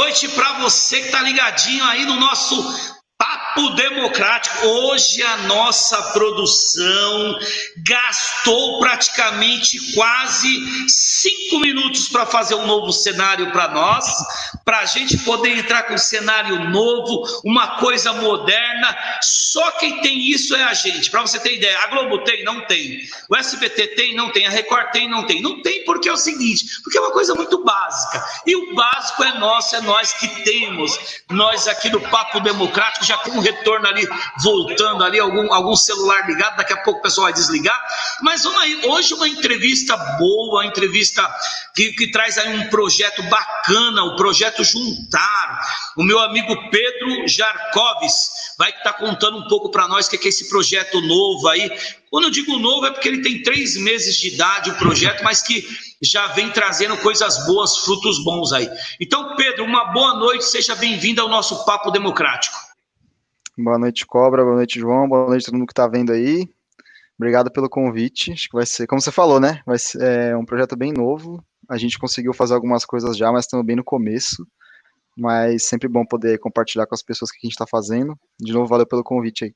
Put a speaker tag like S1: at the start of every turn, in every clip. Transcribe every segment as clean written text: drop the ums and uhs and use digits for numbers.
S1: noite para você que está ligadinho aí no nosso Papo Democrático. Hoje a nossa produção gastou praticamente quase 5 minutos para fazer um novo cenário para nós, para a gente poder entrar com um cenário novo, uma coisa moderna. Só quem tem isso é a gente. Para você ter ideia, a Globo tem? Não tem. O SBT tem? Não tem. A Record tem? Não tem. Não tem porque é o seguinte, porque é uma coisa muito básica. E o básico é nosso, é nós que temos. Nós aqui do Papo Democrático já tem um retorno ali, voltando ali, algum celular ligado, daqui a pouco o pessoal vai desligar. Mas vamos aí, hoje uma entrevista boa, uma entrevista que traz aí um projeto bacana, o projeto Juntar. O meu amigo Pedro Jarcoves vai estar contando um pouco para nós o que é esse projeto novo aí. Quando eu digo novo é porque ele tem 3 meses de idade, o projeto, mas que já vem trazendo coisas boas, frutos bons aí. Então, Pedro, uma boa noite, seja bem-vindo ao nosso Papo Democrático.
S2: Boa noite, Cobra, boa noite, João, boa noite a todo mundo que está vendo aí. Obrigado pelo convite. Acho que vai ser, como você falou, né? Vai ser um projeto bem novo. A gente conseguiu fazer algumas coisas já, mas estamos bem no começo. Mas sempre bom poder compartilhar com as pessoas o que a gente está fazendo. De novo, valeu pelo convite aí.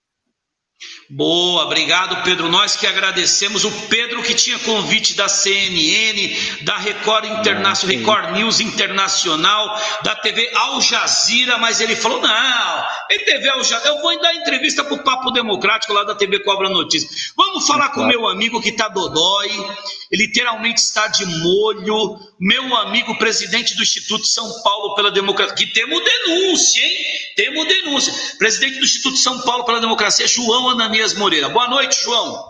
S1: Boa, obrigado, Pedro. Nós que agradecemos. O Pedro que tinha convite da CNN, da Record Internacional, Record News Internacional, da TV Al Jazeera, mas ele falou, não, TV Al Jazeera, eu vou dar entrevista para o Papo Democrático lá da TV Cobra Notícias. Vamos falar com o meu amigo que está dodói, literalmente está de molho, meu amigo presidente do Instituto São Paulo pela Democracia, que temos denúncia, hein? Temos denúncia. Presidente do Instituto São Paulo pela Democracia, João Ananias Moreira. Boa noite, João.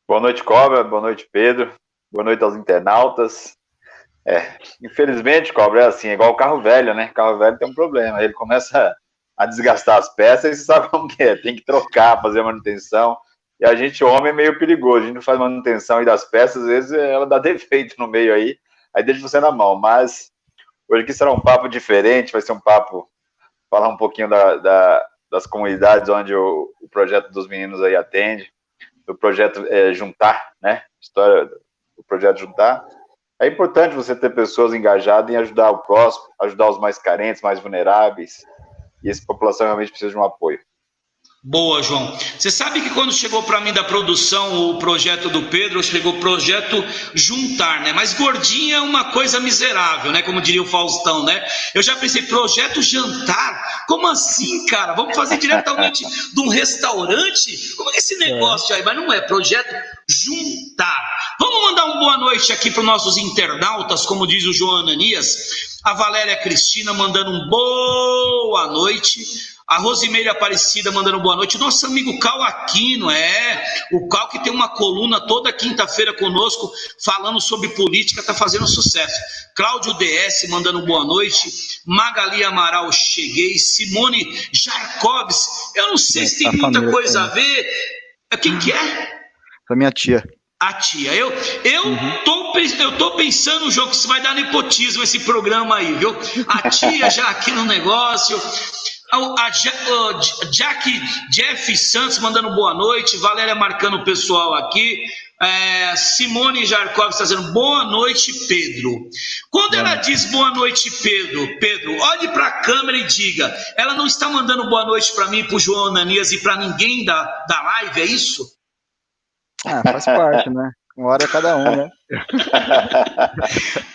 S3: Boa noite, Cobra. Boa noite, Pedro. Boa noite aos internautas. Infelizmente, Cobra, é assim, é igual o carro velho, né? O carro velho tem um problema. Ele começa a desgastar as peças e você sabe como que é. Tem que trocar, fazer manutenção. E a gente, homem, é meio perigoso. A gente não faz manutenção aí das peças, às vezes ela dá defeito no meio aí deixa você na mão. Mas hoje aqui será um papo diferente, vai ser um papo, falar um pouquinho das comunidades onde o projeto dos meninos aí atende, do projeto Juntar, né? História do projeto Juntar. É importante você ter pessoas engajadas em ajudar o próximo, ajudar os mais carentes, mais vulneráveis, e essa população realmente precisa de um apoio.
S1: Boa, João. Você sabe que quando chegou para mim da produção o projeto do Pedro, chegou o projeto Juntar, né? Mas gordinha é uma coisa miserável, né? Como diria o Faustão, né? Eu já pensei, projeto Jantar? Como assim, cara? Vamos fazer diretamente de um restaurante? Como é esse negócio aí? Mas não é, projeto Juntar. Vamos mandar uma boa noite aqui para os nossos internautas, como diz o João Ananias. A Valéria Cristina mandando um boa noite. A Rosimeire Aparecida mandando boa noite. Nosso amigo Cal Aquino, o Cal que tem uma coluna toda quinta-feira conosco, falando sobre política, está fazendo sucesso. Cláudio DS mandando boa noite. Magali Amaral, cheguei. Simone Jarcoves, eu não sei se tem muita coisa a ver. Quem que é?
S2: A minha tia.
S1: A tia. Eu tô pensando, João, que isso vai dar nepotismo esse programa aí, viu? A tia já aqui no negócio. Jeff Santos mandando boa noite, Valéria marcando o pessoal aqui, Simone Jarcoves fazendo boa noite, Pedro. Quando ela diz boa noite, Pedro, olhe para a câmera e diga, ela não está mandando boa noite para mim, para o João Ananias e para ninguém da live, é isso?
S2: Faz parte, né? Uma hora cada um, né?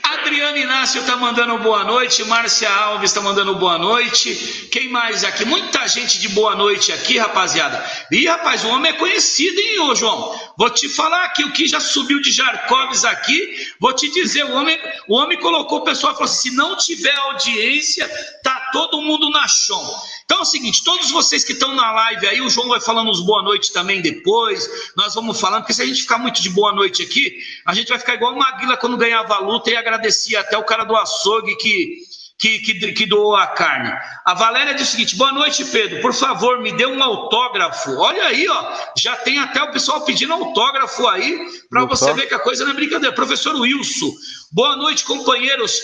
S1: Adriano Inácio está mandando boa noite, Márcia Alves está mandando boa noite, quem mais aqui? Muita gente de boa noite aqui, rapaziada. Ih, rapaz, o homem é conhecido, hein, ô João? Vou te falar aqui, o que já subiu de Jarcoves aqui, vou te dizer, o homem colocou o pessoal e falou assim, se não tiver audiência, tá todo mundo na chão. Então é o seguinte, todos vocês que estão na live aí, o João vai falando uns boa noite também depois, nós vamos falando, porque se a gente ficar muito de boa noite aqui, a gente vai ficar igual o Maguila quando ganhava a luta e agradecia até o cara do açougue que doou a carne. A Valéria diz o seguinte, boa noite, Pedro, por favor, me dê um autógrafo. Olha aí, ó, já tem até o pessoal pedindo autógrafo aí, para você ver que a coisa não é brincadeira. Professor Wilson, boa noite, companheiros.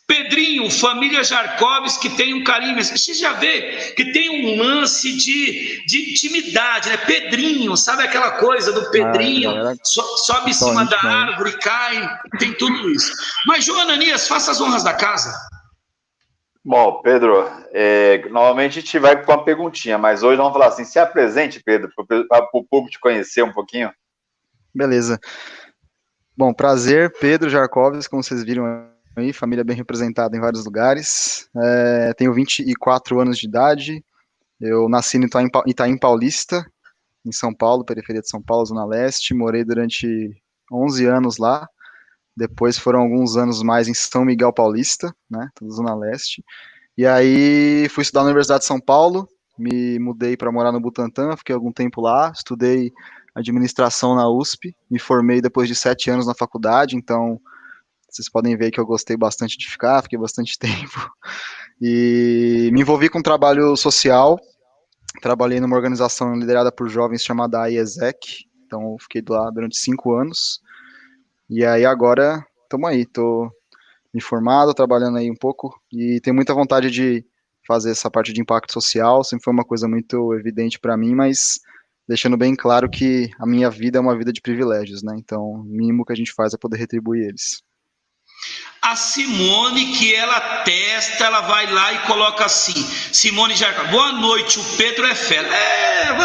S1: Pedrinho, família Jarcoves, que tem um carinho, você já vê que tem um lance de intimidade, né? Pedrinho, sabe aquela coisa do Pedrinho, sobe em cima da árvore, cai, tem tudo isso. Mas, João Ananias, faça as honras da casa.
S3: Bom, Pedro, normalmente a gente vai com uma perguntinha, mas hoje vamos falar assim, se apresente, Pedro, para o público te conhecer um pouquinho.
S2: Beleza. Bom, prazer, Pedro Jarcoves, como vocês viram aí, família bem representada em vários lugares. Tenho 24 anos de idade, eu nasci no Itaim Paulista, em São Paulo, periferia de São Paulo, Zona Leste, morei durante 11 anos lá, depois foram alguns anos mais em São Miguel Paulista, né, Zona Leste, e aí fui estudar na Universidade de São Paulo, me mudei para morar no Butantã, fiquei algum tempo lá, estudei administração na USP, me formei depois de 7 anos na faculdade, então vocês podem ver que eu gostei bastante de ficar, fiquei bastante tempo, e me envolvi com trabalho social, trabalhei numa organização liderada por jovens chamada IESEC, então eu fiquei lá durante 5 anos, e aí agora estamos aí, tô me formado, trabalhando aí um pouco, e tenho muita vontade de fazer essa parte de impacto social, sempre foi uma coisa muito evidente para mim, mas deixando bem claro que a minha vida é uma vida de privilégios, né? Então, o mínimo que a gente faz é poder retribuir eles.
S1: A Simone, que ela testa, ela vai lá e coloca assim, Simone Jarca, boa noite, o Pedro é fera.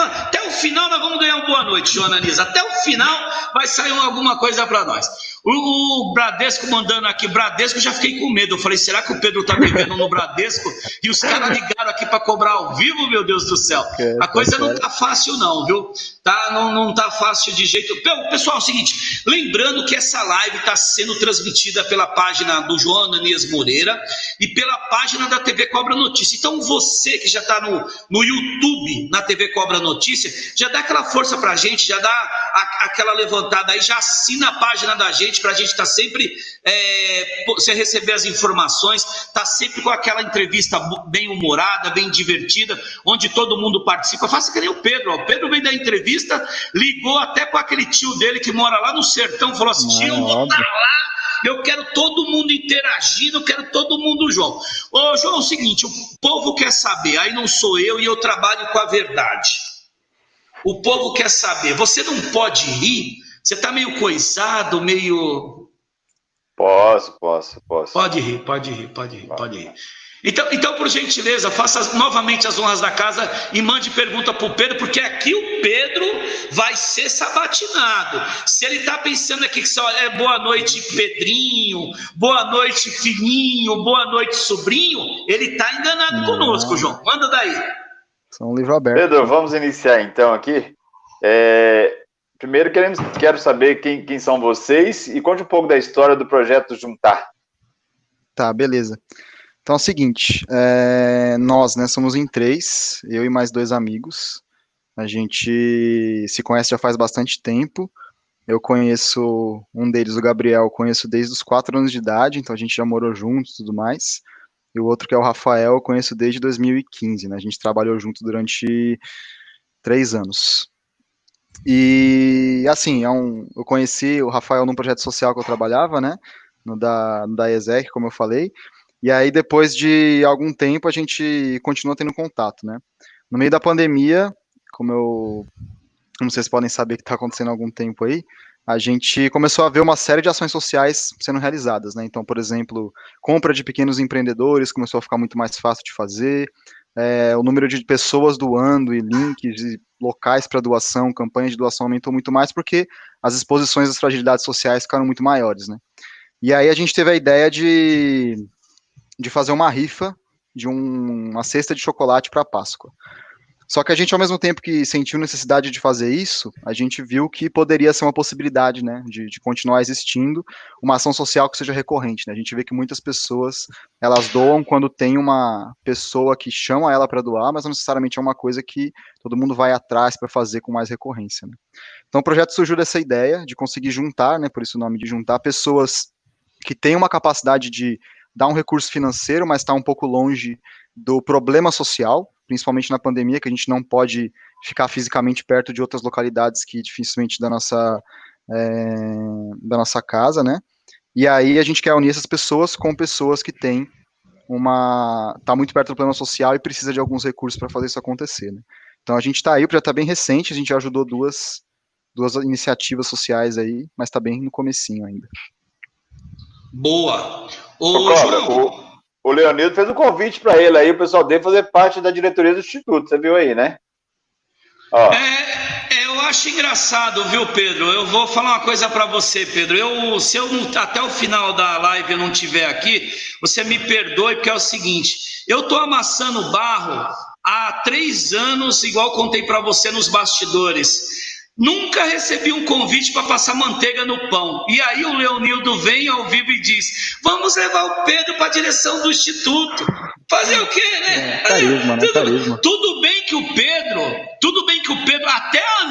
S1: Até o final nós vamos ganhar uma boa noite, Joana Nisa. Até o final vai sair alguma coisa para nós. O Bradesco mandando aqui, Bradesco, já fiquei com medo. Eu falei, será que o Pedro tá devendo no Bradesco? E os caras ligaram aqui para cobrar ao vivo, meu Deus do céu. A coisa não tá fácil não, viu? Não tá fácil de jeito. Pessoal, é o seguinte, lembrando que essa live está sendo transmitida pela página do João Ananias Moreira e pela página da TV Cobra Notícia. Então você que já está no YouTube, na TV Cobra Notícia, já dá aquela força pra gente, já dá aquela levantada aí, já assina a página da gente, pra gente estar sempre, você receber as informações, tá sempre com aquela entrevista bem humorada, bem divertida, onde todo mundo participa. Faça que nem o Pedro, ó. O Pedro veio da entrevista, ligou até com aquele tio dele que mora lá no sertão, falou assim, tio, vou estar lá, eu quero todo mundo interagindo, eu quero todo mundo João. Ô, João, é o seguinte, o povo quer saber, aí não sou eu e eu trabalho com a verdade. O povo quer saber, você não pode rir? Você tá meio coisado, meio...
S3: Posso.
S1: Pode rir. Então, por gentileza, faça novamente as honras da casa e mande pergunta para o Pedro, porque aqui o Pedro vai ser sabatinado. Se ele está pensando aqui que só é boa noite Pedrinho, boa noite filhinho, boa noite sobrinho, ele está enganado conosco, João. Manda daí.
S2: São um livro aberto.
S3: Pedro, vamos iniciar então aqui. Primeiro quero saber quem são vocês e conte um pouco da história do projeto Juntar.
S2: Tá, beleza. Então é o seguinte, nós, né, somos em 3, eu e mais 2 amigos, a gente se conhece já faz bastante tempo, eu conheço um deles, o Gabriel, conheço desde os 4 anos de idade, então a gente já morou juntos e tudo mais, e o outro que é o Rafael, eu conheço desde 2015, né, a gente trabalhou junto durante 3 anos. E assim, eu conheci o Rafael num projeto social que eu trabalhava, né, no da ESEC, como eu falei, e aí, depois de algum tempo, a gente continua tendo contato, né? No meio da pandemia, como vocês podem saber que está acontecendo há algum tempo aí, a gente começou a ver uma série de ações sociais sendo realizadas, né? Então, por exemplo, compra de pequenos empreendedores começou a ficar muito mais fácil de fazer, o número de pessoas doando e links e locais para doação, campanhas de doação aumentou muito mais porque as exposições das fragilidades sociais ficaram muito maiores, né? E aí a gente teve a ideia de fazer uma rifa de uma cesta de chocolate para Páscoa. Só que a gente, ao mesmo tempo que sentiu necessidade de fazer isso, a gente viu que poderia ser uma possibilidade, né, de continuar existindo uma ação social que seja recorrente, né? A gente vê que muitas pessoas, elas doam quando tem uma pessoa que chama ela para doar, mas não necessariamente é uma coisa que todo mundo vai atrás para fazer com mais recorrência, né? Então o projeto surgiu dessa ideia de conseguir juntar, né, por isso o nome de juntar, pessoas que têm uma capacidade de dar um recurso financeiro, mas está um pouco longe do problema social, principalmente na pandemia, que a gente não pode ficar fisicamente perto de outras localidades que dificilmente da nossa casa, né? E aí a gente quer unir essas pessoas com pessoas que têm tá muito perto do problema social e precisa de alguns recursos para fazer isso acontecer, né? Então a gente está aí, o projeto está bem recente, a gente já ajudou duas iniciativas sociais aí, mas está bem no comecinho ainda.
S1: Boa.
S3: Ô, Cobra,
S1: João.
S3: o Leonildo fez um convite para ele aí, o pessoal dele fazer parte da diretoria do Instituto, você viu aí, né?
S1: Ó. Eu acho engraçado, viu, Pedro? Eu vou falar uma coisa para você, Pedro. Se eu até o final da live eu não estiver aqui, você me perdoe, porque é o seguinte: eu estou amassando barro há 3 anos, igual contei para você nos bastidores. Nunca recebi um convite para passar manteiga no pão. E aí o Leonildo vem ao vivo e diz: vamos levar o Pedro para a direção do Instituto. Fazer o quê, né?
S2: Carisma, né? Carisma.
S1: Tudo bem que o Pedro, até a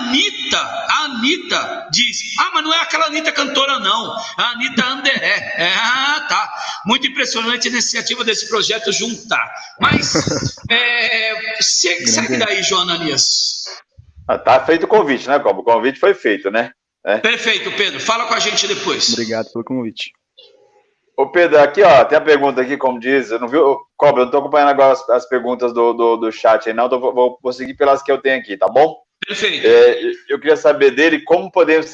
S1: Anitta diz: mas não é aquela Anitta cantora, não. A Anitta Anderé. Tá. Muito impressionante a iniciativa desse projeto Juntar. Mas, segue daí, João Ananias.
S3: Tá feito o convite, né, Cobra? O convite foi feito, né?
S1: Perfeito, Pedro. Fala com a gente depois.
S2: Obrigado pelo convite.
S3: Ô, Pedro, aqui, ó, tem a pergunta aqui, como diz, eu não vi, Cobra, eu não tô acompanhando agora as perguntas do chat aí, não, então vou seguir pelas que eu tenho aqui, tá bom?
S1: Perfeito.
S3: Eu queria saber dele como podemos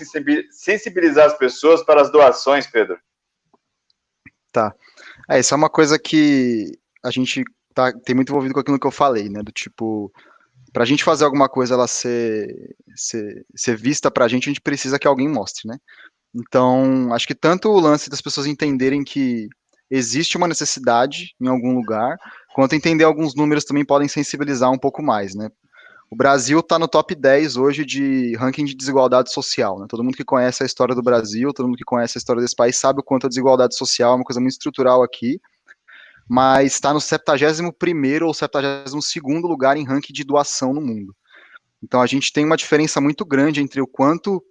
S3: sensibilizar as pessoas para as doações, Pedro.
S2: Tá. Isso é uma coisa que a gente tem muito envolvido com aquilo que eu falei, né, do tipo, para a gente fazer alguma coisa ela ser vista para a gente precisa que alguém mostre, né? Então, acho que tanto o lance das pessoas entenderem que existe uma necessidade em algum lugar, quanto entender alguns números também podem sensibilizar um pouco mais, né? O Brasil está no top 10 hoje de ranking de desigualdade social, né? Todo mundo que conhece a história do Brasil, todo mundo que conhece a história desse país sabe o quanto a desigualdade social é uma coisa muito estrutural aqui, mas está no 71º ou 72º lugar em ranking de doação no mundo. Então a gente tem uma diferença muito grande entre o quanto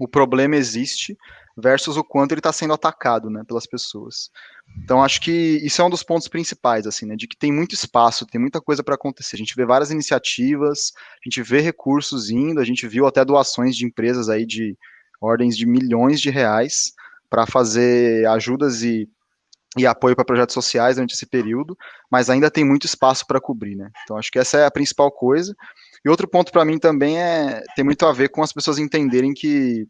S2: o problema existe versus o quanto ele está sendo atacado, né, pelas pessoas. Então acho que isso é um dos pontos principais, assim, né, de que tem muito espaço, tem muita coisa para acontecer. A gente vê várias iniciativas, a gente vê recursos indo, a gente viu até doações de empresas aí de ordens de milhões de reais para fazer ajudas e apoio para projetos sociais durante esse período, mas ainda tem muito espaço para cobrir, né? Então acho que essa é a principal coisa. E outro ponto para mim também tem muito a ver com as pessoas entenderem que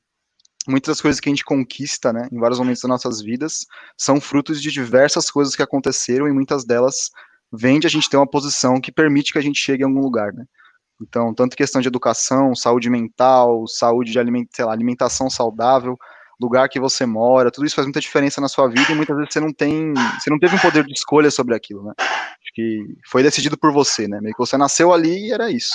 S2: muitas das coisas que a gente conquista, né, em vários momentos das nossas vidas, são frutos de diversas coisas que aconteceram e muitas delas vêm de a gente ter uma posição que permite que a gente chegue em algum lugar, né? Então, tanto questão de educação, saúde mental, saúde de alimentação saudável, lugar que você mora, tudo isso faz muita diferença na sua vida e muitas vezes você não teve um poder de escolha sobre aquilo, né? Acho que foi decidido por você, né? Meio que você nasceu ali e era isso.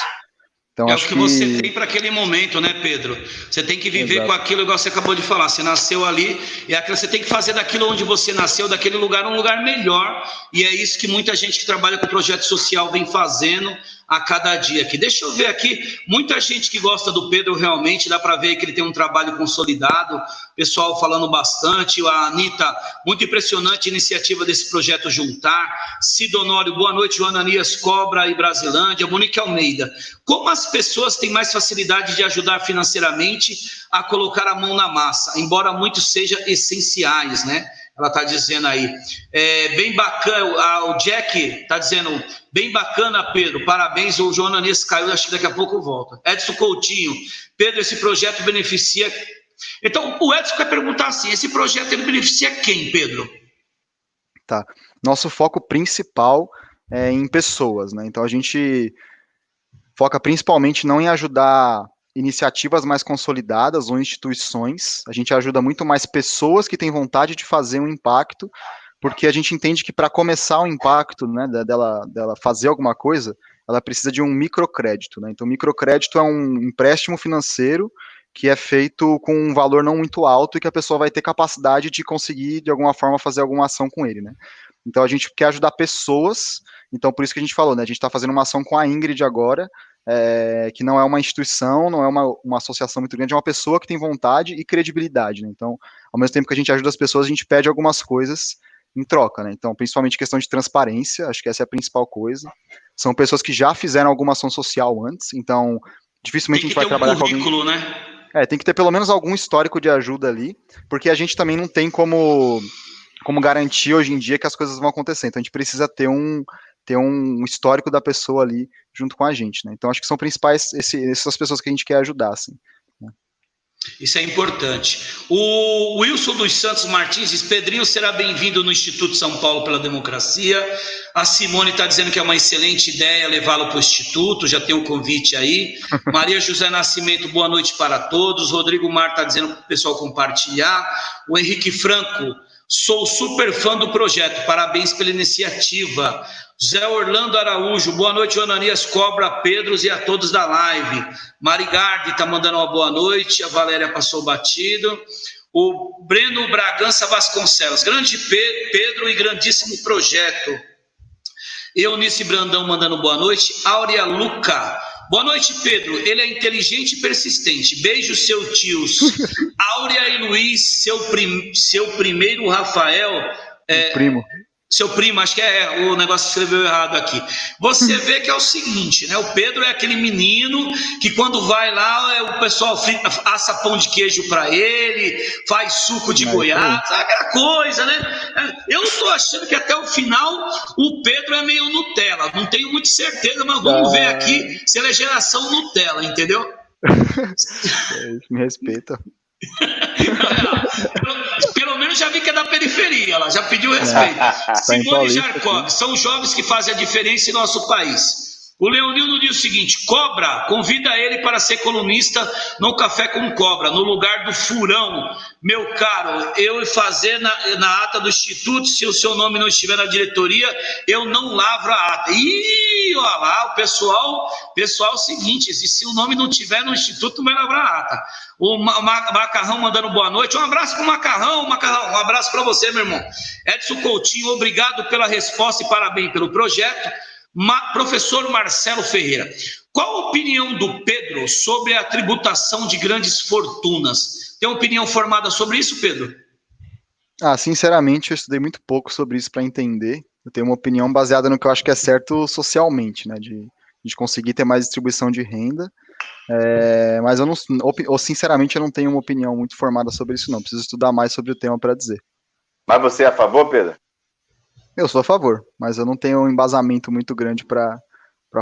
S2: Então,
S1: acho o que você tem para aquele momento, né, Pedro? Você tem que viver com aquilo, igual você acabou de falar. Você nasceu ali, e você tem que fazer daquilo onde você nasceu, daquele lugar, um lugar melhor. E é isso que muita gente que trabalha com projeto social vem fazendo a cada dia aqui. Deixa eu ver aqui, muita gente que gosta do Pedro realmente, dá para ver que ele tem um trabalho consolidado, pessoal falando bastante, a Anitta, muito impressionante a iniciativa desse projeto Juntar, Sidonório, boa noite, João Ananias, Cobra e Brasilândia, Monique Almeida, como as pessoas têm mais facilidade de ajudar financeiramente a colocar a mão na massa, embora muitos sejam essenciais, né? Ela está dizendo aí, bem bacana, o Jack está dizendo, bem bacana, Pedro, parabéns, o João Ananias caiu, acho que daqui a pouco volta. Edson Coutinho, Pedro, esse projeto beneficia... Então, o Edson quer perguntar assim, esse projeto ele beneficia quem, Pedro?
S2: Tá, nosso foco principal é em pessoas, né, então a gente foca principalmente não em ajudar iniciativas mais consolidadas ou instituições, a gente ajuda muito mais pessoas que têm vontade de fazer um impacto, porque a gente entende que para começar o impacto, né, dela fazer alguma coisa, ela precisa de um microcrédito, né, então microcrédito é um empréstimo financeiro que é feito com um valor não muito alto e que a pessoa vai ter capacidade de conseguir, de alguma forma, fazer alguma ação com ele, né. Então a gente quer ajudar pessoas, então por isso que a gente falou, né, a gente está fazendo uma ação com a Ingrid agora, que não é uma instituição, não é uma associação muito grande, é uma pessoa que tem vontade e credibilidade, né? Então, ao mesmo tempo que a gente ajuda as pessoas, a gente pede algumas coisas em troca, né? Então, principalmente questão de transparência, acho que essa é a principal coisa. São pessoas que já fizeram alguma ação social antes, então dificilmente a gente vai trabalhar com alguém...
S1: né?
S2: Tem que ter pelo menos algum histórico de ajuda ali, porque a gente também não tem como garantir hoje em dia que as coisas vão acontecer, então a gente precisa ter um histórico da pessoa ali junto com a gente, né? Então acho que são principais essas pessoas que a gente quer ajudar, assim. Né?
S1: Isso é importante. O Wilson dos Santos Martins diz: Pedrinho será bem-vindo no Instituto São Paulo pela Democracia. A Simone está dizendo que é uma excelente ideia levá-lo para o Instituto, já tem o convite aí. Maria José Nascimento, boa noite para todos. Rodrigo Mar está dizendo para o pessoal compartilhar. O Henrique Franco: sou super fã do projeto, parabéns pela iniciativa. Zé Orlando Araújo: boa noite, Ananias, Cobra, Pedros e a todos da live. Marigardi está mandando uma boa noite, a Valéria passou batido. O Breno Bragança Vasconcelos: grande Pedro e grandíssimo projeto. Eunice Brandão mandando boa noite. Áurea Luca: boa noite, Pedro, ele é inteligente e persistente. Beijos, seu tios. Áurea e Luiz, seu primeiro Rafael.
S2: Primo.
S1: Seu primo, acho que o negócio escreveu errado aqui. Você vê que é o seguinte, né? O Pedro é aquele menino que quando vai lá, o pessoal assa pão de queijo para ele, faz suco de Goiás, aquela coisa, né? Eu tô achando que até o final o Pedro é meio Nutella. Não tenho muita certeza, mas vamos ver aqui se ele é geração Nutella, entendeu?
S2: Me respeita.
S1: Pelo menos já vi que é da periferia, ela já pediu respeito. Simone Jarkov: são jovens que fazem a diferença em nosso país. O Leonildo diz o seguinte: Cobra, convida ele para ser colunista no Café com Cobra, no lugar do Furão. Meu caro, eu fazer na ata do Instituto, se o seu nome não estiver na diretoria, eu não lavro a ata. Ih, olha lá, o pessoal é o seguinte, se o nome não estiver no Instituto, não vai lavrar a ata. O Macarrão mandando boa noite. Um abraço para o Macarrão, um abraço para você, meu irmão. Edson Coutinho: obrigado pela resposta e parabéns pelo projeto. Professor Marcelo Ferreira: qual a opinião do Pedro sobre a tributação de grandes fortunas? Tem opinião formada sobre isso, Pedro?
S2: Sinceramente, eu estudei muito pouco sobre isso para entender. Eu tenho uma opinião baseada no que eu acho que é certo socialmente, né? De conseguir ter mais distribuição de renda. Mas sinceramente, eu não tenho uma opinião muito formada sobre isso, não. Preciso estudar mais sobre o tema para dizer.
S3: Mas você é a favor, Pedro?
S2: Eu sou a favor, mas eu não tenho um embasamento muito grande para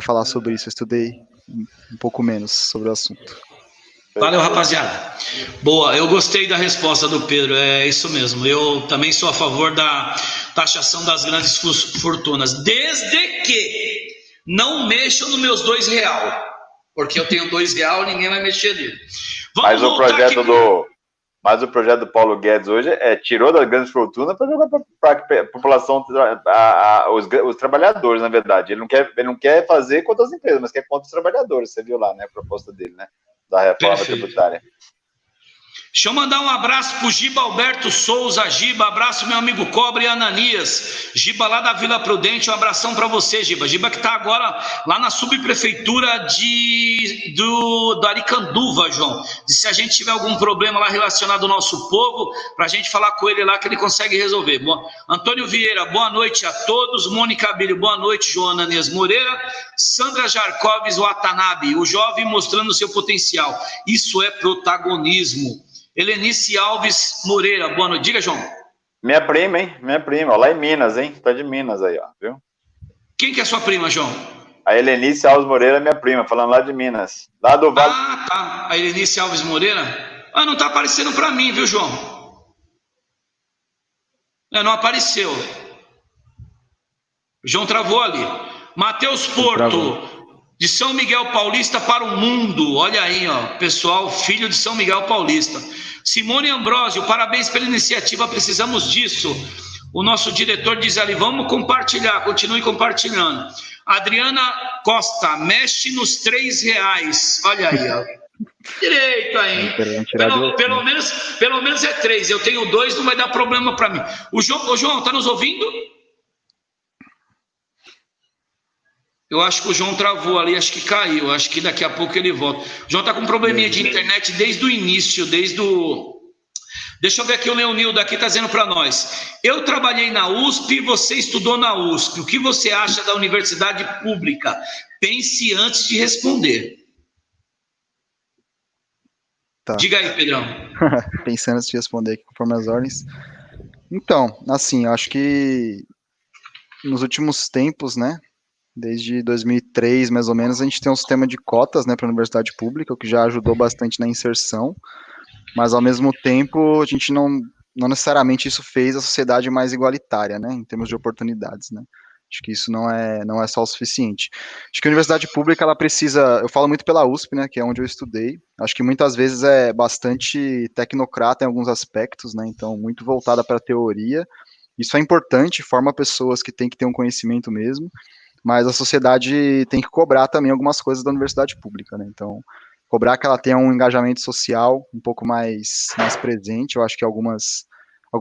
S2: falar sobre isso. Eu estudei um pouco menos sobre o assunto.
S1: Valeu, rapaziada. Boa, eu gostei da resposta do Pedro, é isso mesmo. Eu também sou a favor da taxação das grandes fortunas, desde que não mexam nos meus R$2, porque eu tenho R$2, ninguém vai mexer nele.
S3: Mas o projeto do Paulo Guedes hoje tirou das grandes fortunas para jogar para a população, os trabalhadores, na verdade. Ele não quer fazer contra as empresas, mas quer contra os trabalhadores. Você viu lá, né, a proposta dele, né, da reforma tributária.
S1: Deixa eu mandar um abraço pro Giba Alberto Souza. Giba, abraço meu amigo Cobra e Ananias. Giba lá da Vila Prudente, um abração para você, Giba. Giba que tá agora lá na subprefeitura do Aricanduva, João. E se a gente tiver algum problema lá relacionado ao nosso povo, pra gente falar com ele lá que ele consegue resolver. Bom, Antônio Vieira, boa noite a todos. Mônica Bilho, boa noite. João Ananias Moreira. Sandra Jarcoves Watanabe, o jovem mostrando seu potencial. Isso é protagonismo. Helenice Alves Moreira, boa noite. Diga, João.
S3: Minha prima, hein? Minha prima, lá em Minas, hein? Tá de Minas aí, ó, viu?
S1: Quem que é sua prima, João?
S3: A Helenice Alves Moreira é minha prima, falando lá de Minas. Lá do Vale.
S1: Ah, tá. A Helenice Alves Moreira? Não tá aparecendo pra mim, viu, João? Não apareceu. O João travou ali. Matheus Porto, de São Miguel Paulista para o mundo. Olha aí, ó, pessoal, filho de São Miguel Paulista. Simone Ambrósio, parabéns pela iniciativa, precisamos disso. O nosso diretor diz ali, vamos compartilhar, continue compartilhando. Adriana Costa, mexe nos R$3. Olha aí, ó. Direito aí. Pelo menos é 3. Eu tenho 2, não vai dar problema para mim. O João, tá nos ouvindo? Eu acho que o João travou ali, acho que caiu, acho que daqui a pouco ele volta. O João tá com um probleminha de internet desde o início, Deixa eu ver aqui, o Leonildo aqui tá dizendo para nós. Eu trabalhei na USP, você estudou na USP. O que você acha da universidade pública? Pense antes de responder. Tá. Diga aí, Pedrão.
S2: Pensando antes de responder aqui conforme as ordens. Então, assim, eu acho que nos últimos tempos, né, desde 2003, mais ou menos, a gente tem um sistema de cotas, né, para a universidade pública, o que já ajudou bastante na inserção. mas ao mesmo tempo a gente não necessariamente isso fez a sociedade mais igualitária, né, em termos de oportunidades, né. Acho que isso não é só o suficiente. Acho que a universidade pública, ela precisa, eu falo muito pela USP, né, que é onde eu estudei, acho que muitas vezes é bastante tecnocrata em alguns aspectos, né, então muito voltada para a teoria. Isso é importante, forma pessoas que têm que ter um conhecimento mesmo, mas a sociedade tem que cobrar também algumas coisas da universidade pública, né? Então, cobrar que ela tenha um engajamento social um pouco mais presente. Eu acho que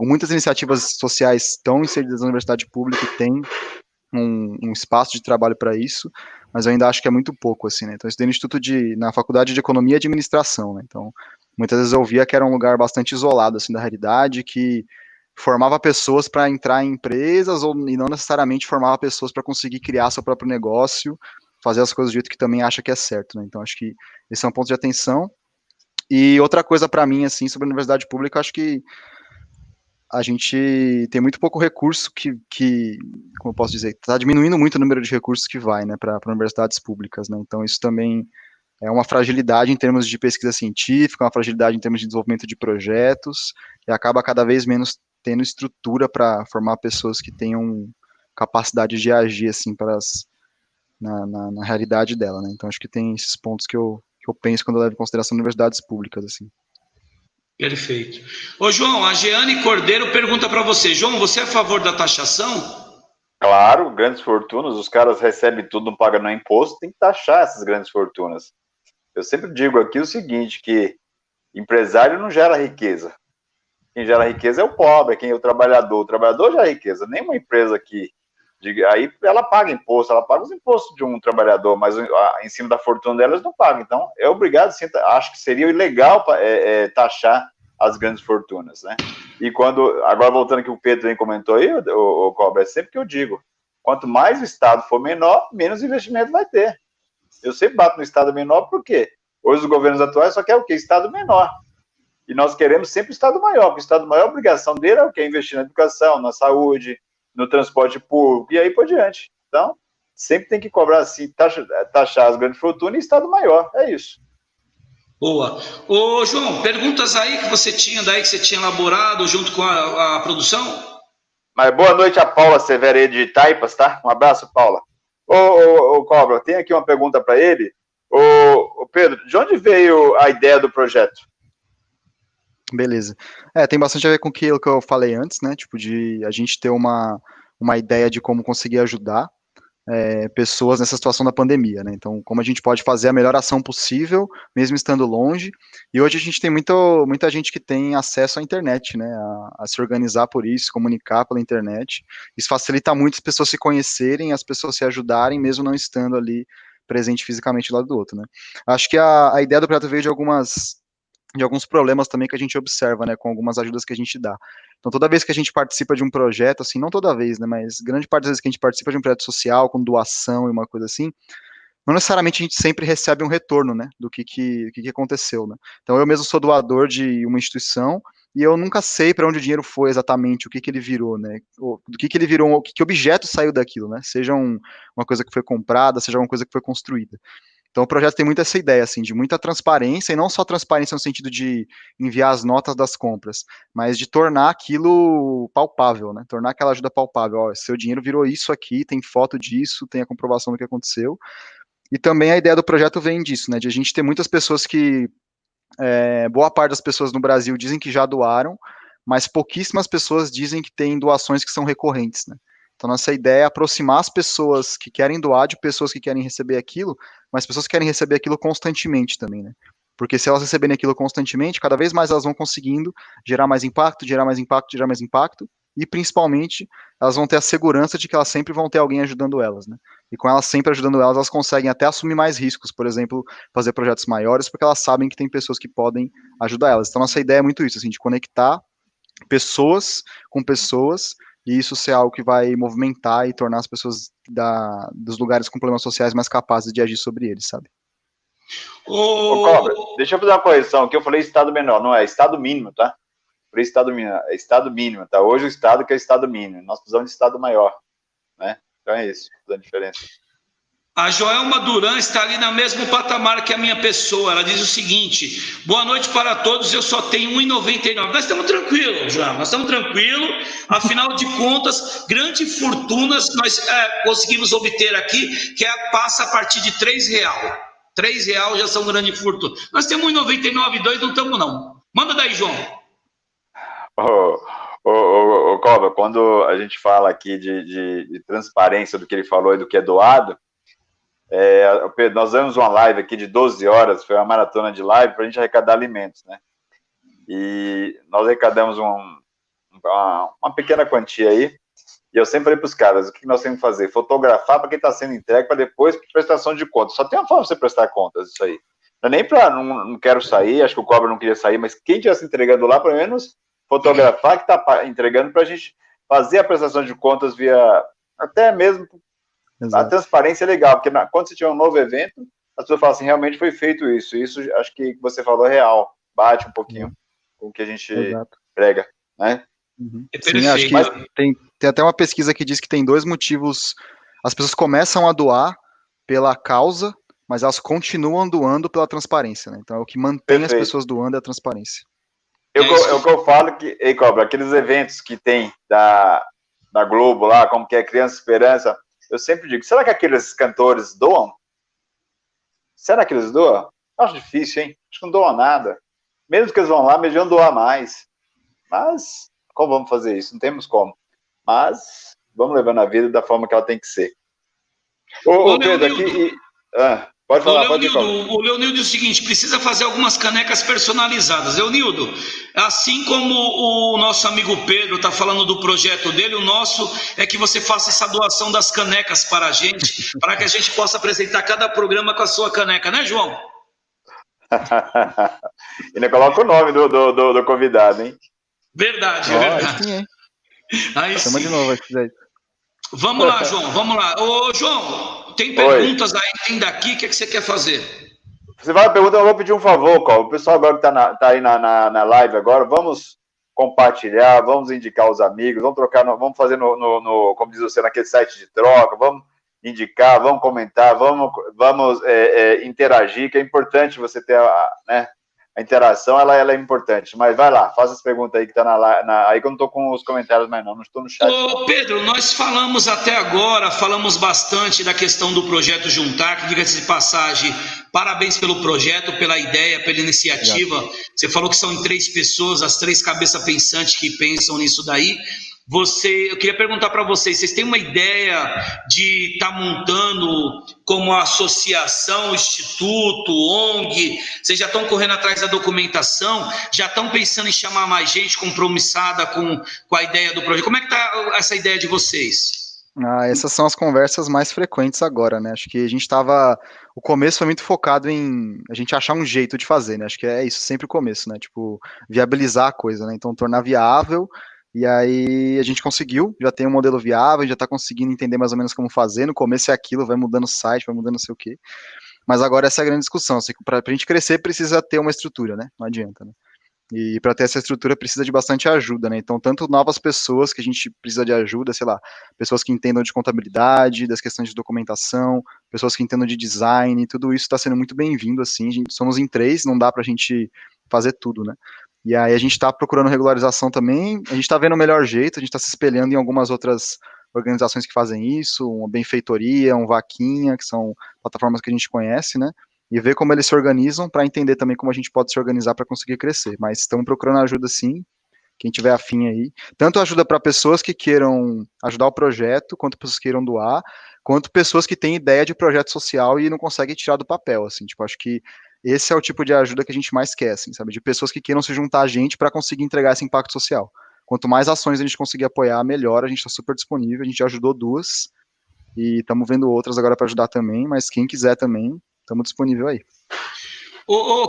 S2: muitas iniciativas sociais estão inseridas na universidade pública e tem um espaço de trabalho para isso, mas eu ainda acho que é muito pouco, assim, né? Então, eu estudei na faculdade de Economia e Administração, né? Então, muitas vezes eu via que era um lugar bastante isolado, assim, da realidade, que formava pessoas para entrar em empresas e não necessariamente formava pessoas para conseguir criar seu próprio negócio, fazer as coisas do jeito que também acha que é certo, né? Então, acho que esse é um ponto de atenção. E outra coisa para mim, assim, sobre a universidade pública, acho que a gente tem muito pouco recurso como eu posso dizer, está diminuindo muito o número de recursos que vai, né, para universidades públicas, né, então isso também é uma fragilidade em termos de pesquisa científica, uma fragilidade em termos de desenvolvimento de projetos, e acaba cada vez menos tendo estrutura para formar pessoas que tenham capacidade de agir, assim, na realidade dela, né, então acho que tem esses pontos que eu penso quando eu levo em consideração universidades públicas, assim.
S1: Perfeito. Ô, João, a Jeane Cordeiro pergunta para você. João, você é a favor da taxação?
S3: Claro, grandes fortunas, os caras recebem tudo, não pagam no imposto, tem que taxar essas grandes fortunas. Eu sempre digo aqui o seguinte, que empresário não gera riqueza. Quem gera riqueza é o pobre, quem é o trabalhador. O trabalhador gera riqueza. Nenhuma empresa que aí ela paga imposto, ela paga os impostos de um trabalhador, mas em cima da fortuna delas não paga. Então, é obrigado, sim, acho que seria ilegal taxar as grandes fortunas, né? E agora voltando aqui o Pedro também comentou aí, o Cobra, é sempre que eu digo, quanto mais o Estado for menor, menos investimento vai ter. Eu sempre bato no Estado menor, por quê? Hoje os governos atuais só querem o quê? Estado menor. E nós queremos sempre o Estado maior, porque o Estado maior, a obrigação dele é o quê? Investir na educação, na saúde, no transporte público e aí por diante. Então, sempre tem que cobrar assim, taxar as grandes fortunas e Estado maior, é isso.
S1: Boa. Ô, João, perguntas aí que você tinha daí, que você tinha elaborado junto com a produção?
S3: Mas boa noite a Paula Severo aí de Taipas, tá? Um abraço, Paula. Ô Cobra, tem aqui uma pergunta para ele. Ô Pedro, de onde veio a ideia do projeto?
S2: Beleza. Tem bastante a ver com aquilo que eu falei antes, né? Tipo, de a gente ter uma ideia de como conseguir ajudar pessoas nessa situação da pandemia, né? Então, como a gente pode fazer a melhor ação possível, mesmo estando longe. E hoje a gente tem muita gente que tem acesso à internet, né? A se organizar por isso, comunicar pela internet. Isso facilita muito as pessoas se conhecerem, as pessoas se ajudarem, mesmo não estando ali presente fisicamente do lado do outro, né? Acho que a ideia do projeto veio de alguns problemas também que a gente observa, né, com algumas ajudas que a gente dá. Então, toda vez que a gente participa de um projeto, assim, não toda vez, né, mas grande parte das vezes que a gente participa de um projeto social, com doação e uma coisa assim, não necessariamente a gente sempre recebe um retorno, né, do que aconteceu, né. Então, eu mesmo sou doador de uma instituição e eu nunca sei para onde o dinheiro foi exatamente, o que ele virou, né, do que ele virou, que objeto saiu daquilo, né, seja uma coisa que foi comprada, seja uma coisa que foi construída. Então o projeto tem muito essa ideia, assim, de muita transparência, e não só transparência no sentido de enviar as notas das compras, mas de tornar aquilo palpável, né? Tornar aquela ajuda palpável. Ó, seu dinheiro virou isso aqui, tem foto disso, tem a comprovação do que aconteceu. E também a ideia do projeto vem disso, né? De a gente ter muitas pessoas boa parte das pessoas no Brasil dizem que já doaram, mas pouquíssimas pessoas dizem que têm doações que são recorrentes, né? Então, nossa ideia é aproximar as pessoas que querem doar de pessoas que querem receber aquilo, mas pessoas que querem receber aquilo constantemente também, né? Porque se elas receberem aquilo constantemente, cada vez mais elas vão conseguindo gerar mais impacto, gerar mais impacto, gerar mais impacto, e principalmente elas vão ter a segurança de que elas sempre vão ter alguém ajudando elas, né? E com elas sempre ajudando elas, elas conseguem até assumir mais riscos, por exemplo, fazer projetos maiores, porque elas sabem que tem pessoas que podem ajudar elas. Então, nossa ideia é muito isso, assim, de conectar pessoas com pessoas, e isso ser algo que vai movimentar e tornar as pessoas dos lugares com problemas sociais mais capazes de agir sobre eles, sabe?
S3: Ô Cobra, deixa eu fazer uma correção, que eu falei estado menor, não é estado mínimo, tá? Por estado mínimo, é estado mínimo, tá? Hoje o estado que é estado mínimo, nós precisamos de estado maior, né? Então é isso, a diferença.
S1: A Joelma Duran está ali no mesmo patamar que a minha pessoa. Ela diz o seguinte: boa noite para todos, eu só tenho 1,99. Nós estamos tranquilos, Joelma, nós estamos tranquilos. Afinal de contas, grandes fortunas nós conseguimos obter aqui, que passa a partir de R$ 3. R$ 3 já são grande fortuna. Nós temos 1,99, 2 não estamos não. Manda daí, João.
S3: Cobra, quando a gente fala aqui de transparência do que ele falou e do que é doado, nós damos uma live aqui de 12 horas, foi uma maratona de live para a gente arrecadar alimentos, né? E nós arrecadamos uma pequena quantia aí, e eu sempre falei para os caras, o que nós temos que fazer? Fotografar para quem está sendo entregue, para depois prestação de contas. Só tem uma forma de você prestar contas, isso aí. Não é nem para, não quero sair, acho que o Cobra não queria sair, mas quem estivesse entregando lá, pelo menos fotografar que está entregando para a gente fazer a prestação de contas via, até mesmo, a transparência é legal, porque quando você tiver um novo evento, as pessoas falam assim, realmente foi feito isso acho que você falou é real, bate um pouquinho com o que a gente prega, né?
S2: Sim, acho que tem até uma pesquisa que diz que tem 2 motivos, as pessoas começam a doar pela causa, mas elas continuam doando pela transparência, né? Então é o que mantém as pessoas doando é a transparência.
S3: É o que eu falo que, ei, Cobra, aqueles eventos que tem da Globo lá, como que é Criança Esperança, eu sempre digo, será que aqueles cantores doam? Será que eles doam? Acho difícil, hein? Acho que não doam nada. Mesmo que eles vão lá, deviam doar mais. Mas, como vamos fazer isso? Não temos como. Mas, vamos levando a vida da forma que ela tem que ser. Ô Pedro, aqui... pode falar, pode falar.
S1: O Leonildo diz o seguinte, precisa fazer algumas canecas personalizadas. Leonildo, assim como o nosso amigo Pedro está falando do projeto dele, o nosso é que você faça essa doação das canecas para a gente, para que a gente possa apresentar cada programa com a sua caneca, né, João?
S3: Ainda coloca o nome do convidado, hein?
S1: Verdade, é verdade.
S2: Aí sim, hein?
S1: Aí
S2: Chama
S1: sim.
S2: de novo, aí.
S1: Vamos lá, João, vamos lá. Ô, João, tem perguntas aí, tem daqui, o que você quer fazer?
S3: Você vai perguntar, eu vou pedir um favor, Col. O pessoal agora que tá aí na live agora, vamos compartilhar, vamos indicar os amigos, vamos trocar, vamos fazer como diz você, naquele site de troca, vamos indicar, vamos comentar, vamos interagir, que é importante você ter a interação, ela é importante. Mas vai lá, faça as perguntas aí que tá aí que eu não tô com os comentários mais não estou no chat.
S1: Ô Pedro, nós falamos até agora, falamos bastante da questão do projeto Juntar, que diga-se de passagem, parabéns pelo projeto, pela ideia, pela iniciativa. Você falou que são 3 pessoas, as 3 cabeças pensantes que pensam nisso daí. Eu queria perguntar para vocês têm uma ideia de estar montando como associação, instituto, ONG? Vocês já estão correndo atrás da documentação? Já estão pensando em chamar mais gente compromissada com a ideia do projeto? Como é que está essa ideia de vocês?
S2: Essas são as conversas mais frequentes agora, né? Acho que a gente estava... O começo foi muito focado em a gente achar um jeito de fazer, né? Acho que é isso, sempre o começo, né? Tipo, viabilizar a coisa, né? Então, tornar viável. E aí a gente conseguiu, já tem um modelo viável, já está conseguindo entender mais ou menos como fazer. No começo é aquilo, vai mudando o site, vai mudando não sei o quê. Mas agora essa é a grande discussão. Para a gente crescer, precisa ter uma estrutura, né? Não adianta, né? E para ter essa estrutura precisa de bastante ajuda, né? Então, tanto novas pessoas que a gente precisa de ajuda, sei lá, pessoas que entendam de contabilidade, das questões de documentação, pessoas que entendam de design, tudo isso está sendo muito bem-vindo, assim. Somos em 3, não dá para a gente fazer tudo, né? E aí a gente está procurando regularização também, a gente está vendo o melhor jeito, a gente está se espelhando em algumas outras organizações que fazem isso, uma benfeitoria, um vaquinha, que são plataformas que a gente conhece, né? E ver como eles se organizam para entender também como a gente pode se organizar para conseguir crescer. Mas estamos procurando ajuda sim, quem tiver afim aí. Tanto ajuda para pessoas que queiram ajudar o projeto, quanto pessoas que queiram doar, quanto pessoas que têm ideia de projeto social e não conseguem tirar do papel, assim, tipo, acho que esse é o tipo de ajuda que a gente mais quer, assim, sabe? De pessoas que queiram se juntar a gente para conseguir entregar esse impacto social. Quanto mais ações a gente conseguir apoiar, melhor. A gente está super disponível. A gente já ajudou 2 e estamos vendo outras agora para ajudar também. Mas quem quiser também, estamos disponível aí.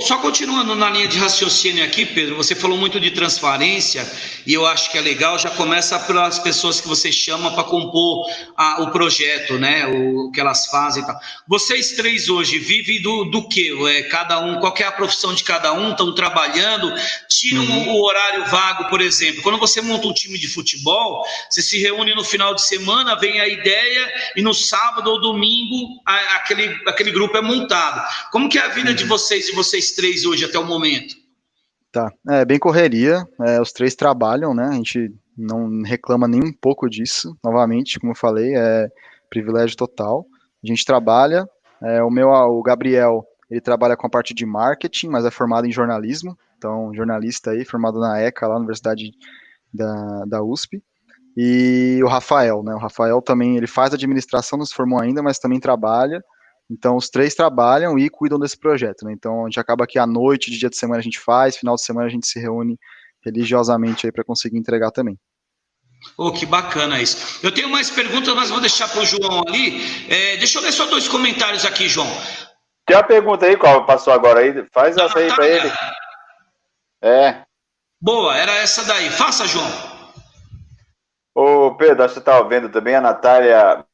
S1: Só continuando na linha de raciocínio aqui, Pedro, você falou muito de transparência e eu acho que é legal, já começa pelas pessoas que você chama para compor o projeto, né? O que elas fazem e tal. Vocês três hoje vivem do quê? Cada um, qual que é a profissão de cada um? Estão trabalhando? Tiram o horário vago, por exemplo. Quando você monta um time de futebol, você se reúne no final de semana, vem a ideia e no sábado ou domingo aquele grupo é montado. Como que é a vida de vocês três hoje até o momento?
S2: Tá, bem correria, os três trabalham, né, a gente não reclama nem um pouco disso, novamente, como eu falei, é privilégio total, a gente trabalha, o Gabriel, ele trabalha com a parte de marketing, mas é formado em jornalismo, então jornalista aí, formado na ECA, lá na Universidade da USP, e o Rafael, né, o Rafael também, ele faz administração, não se formou ainda, mas também trabalha. Então, os três trabalham e cuidam desse projeto, né? Então, a gente acaba que à noite, de dia de semana a gente faz, final de semana a gente se reúne religiosamente aí para conseguir entregar também.
S1: Que bacana isso. Eu tenho mais perguntas, mas vou deixar para o João ali. Deixa eu ler só 2 comentários aqui, João.
S3: Tem uma pergunta aí, qual passou agora aí? Faz essa aí para ele.
S1: Boa, era essa daí. Faça, João.
S3: Ô, Pedro, acho que você estava vendo também a Natália.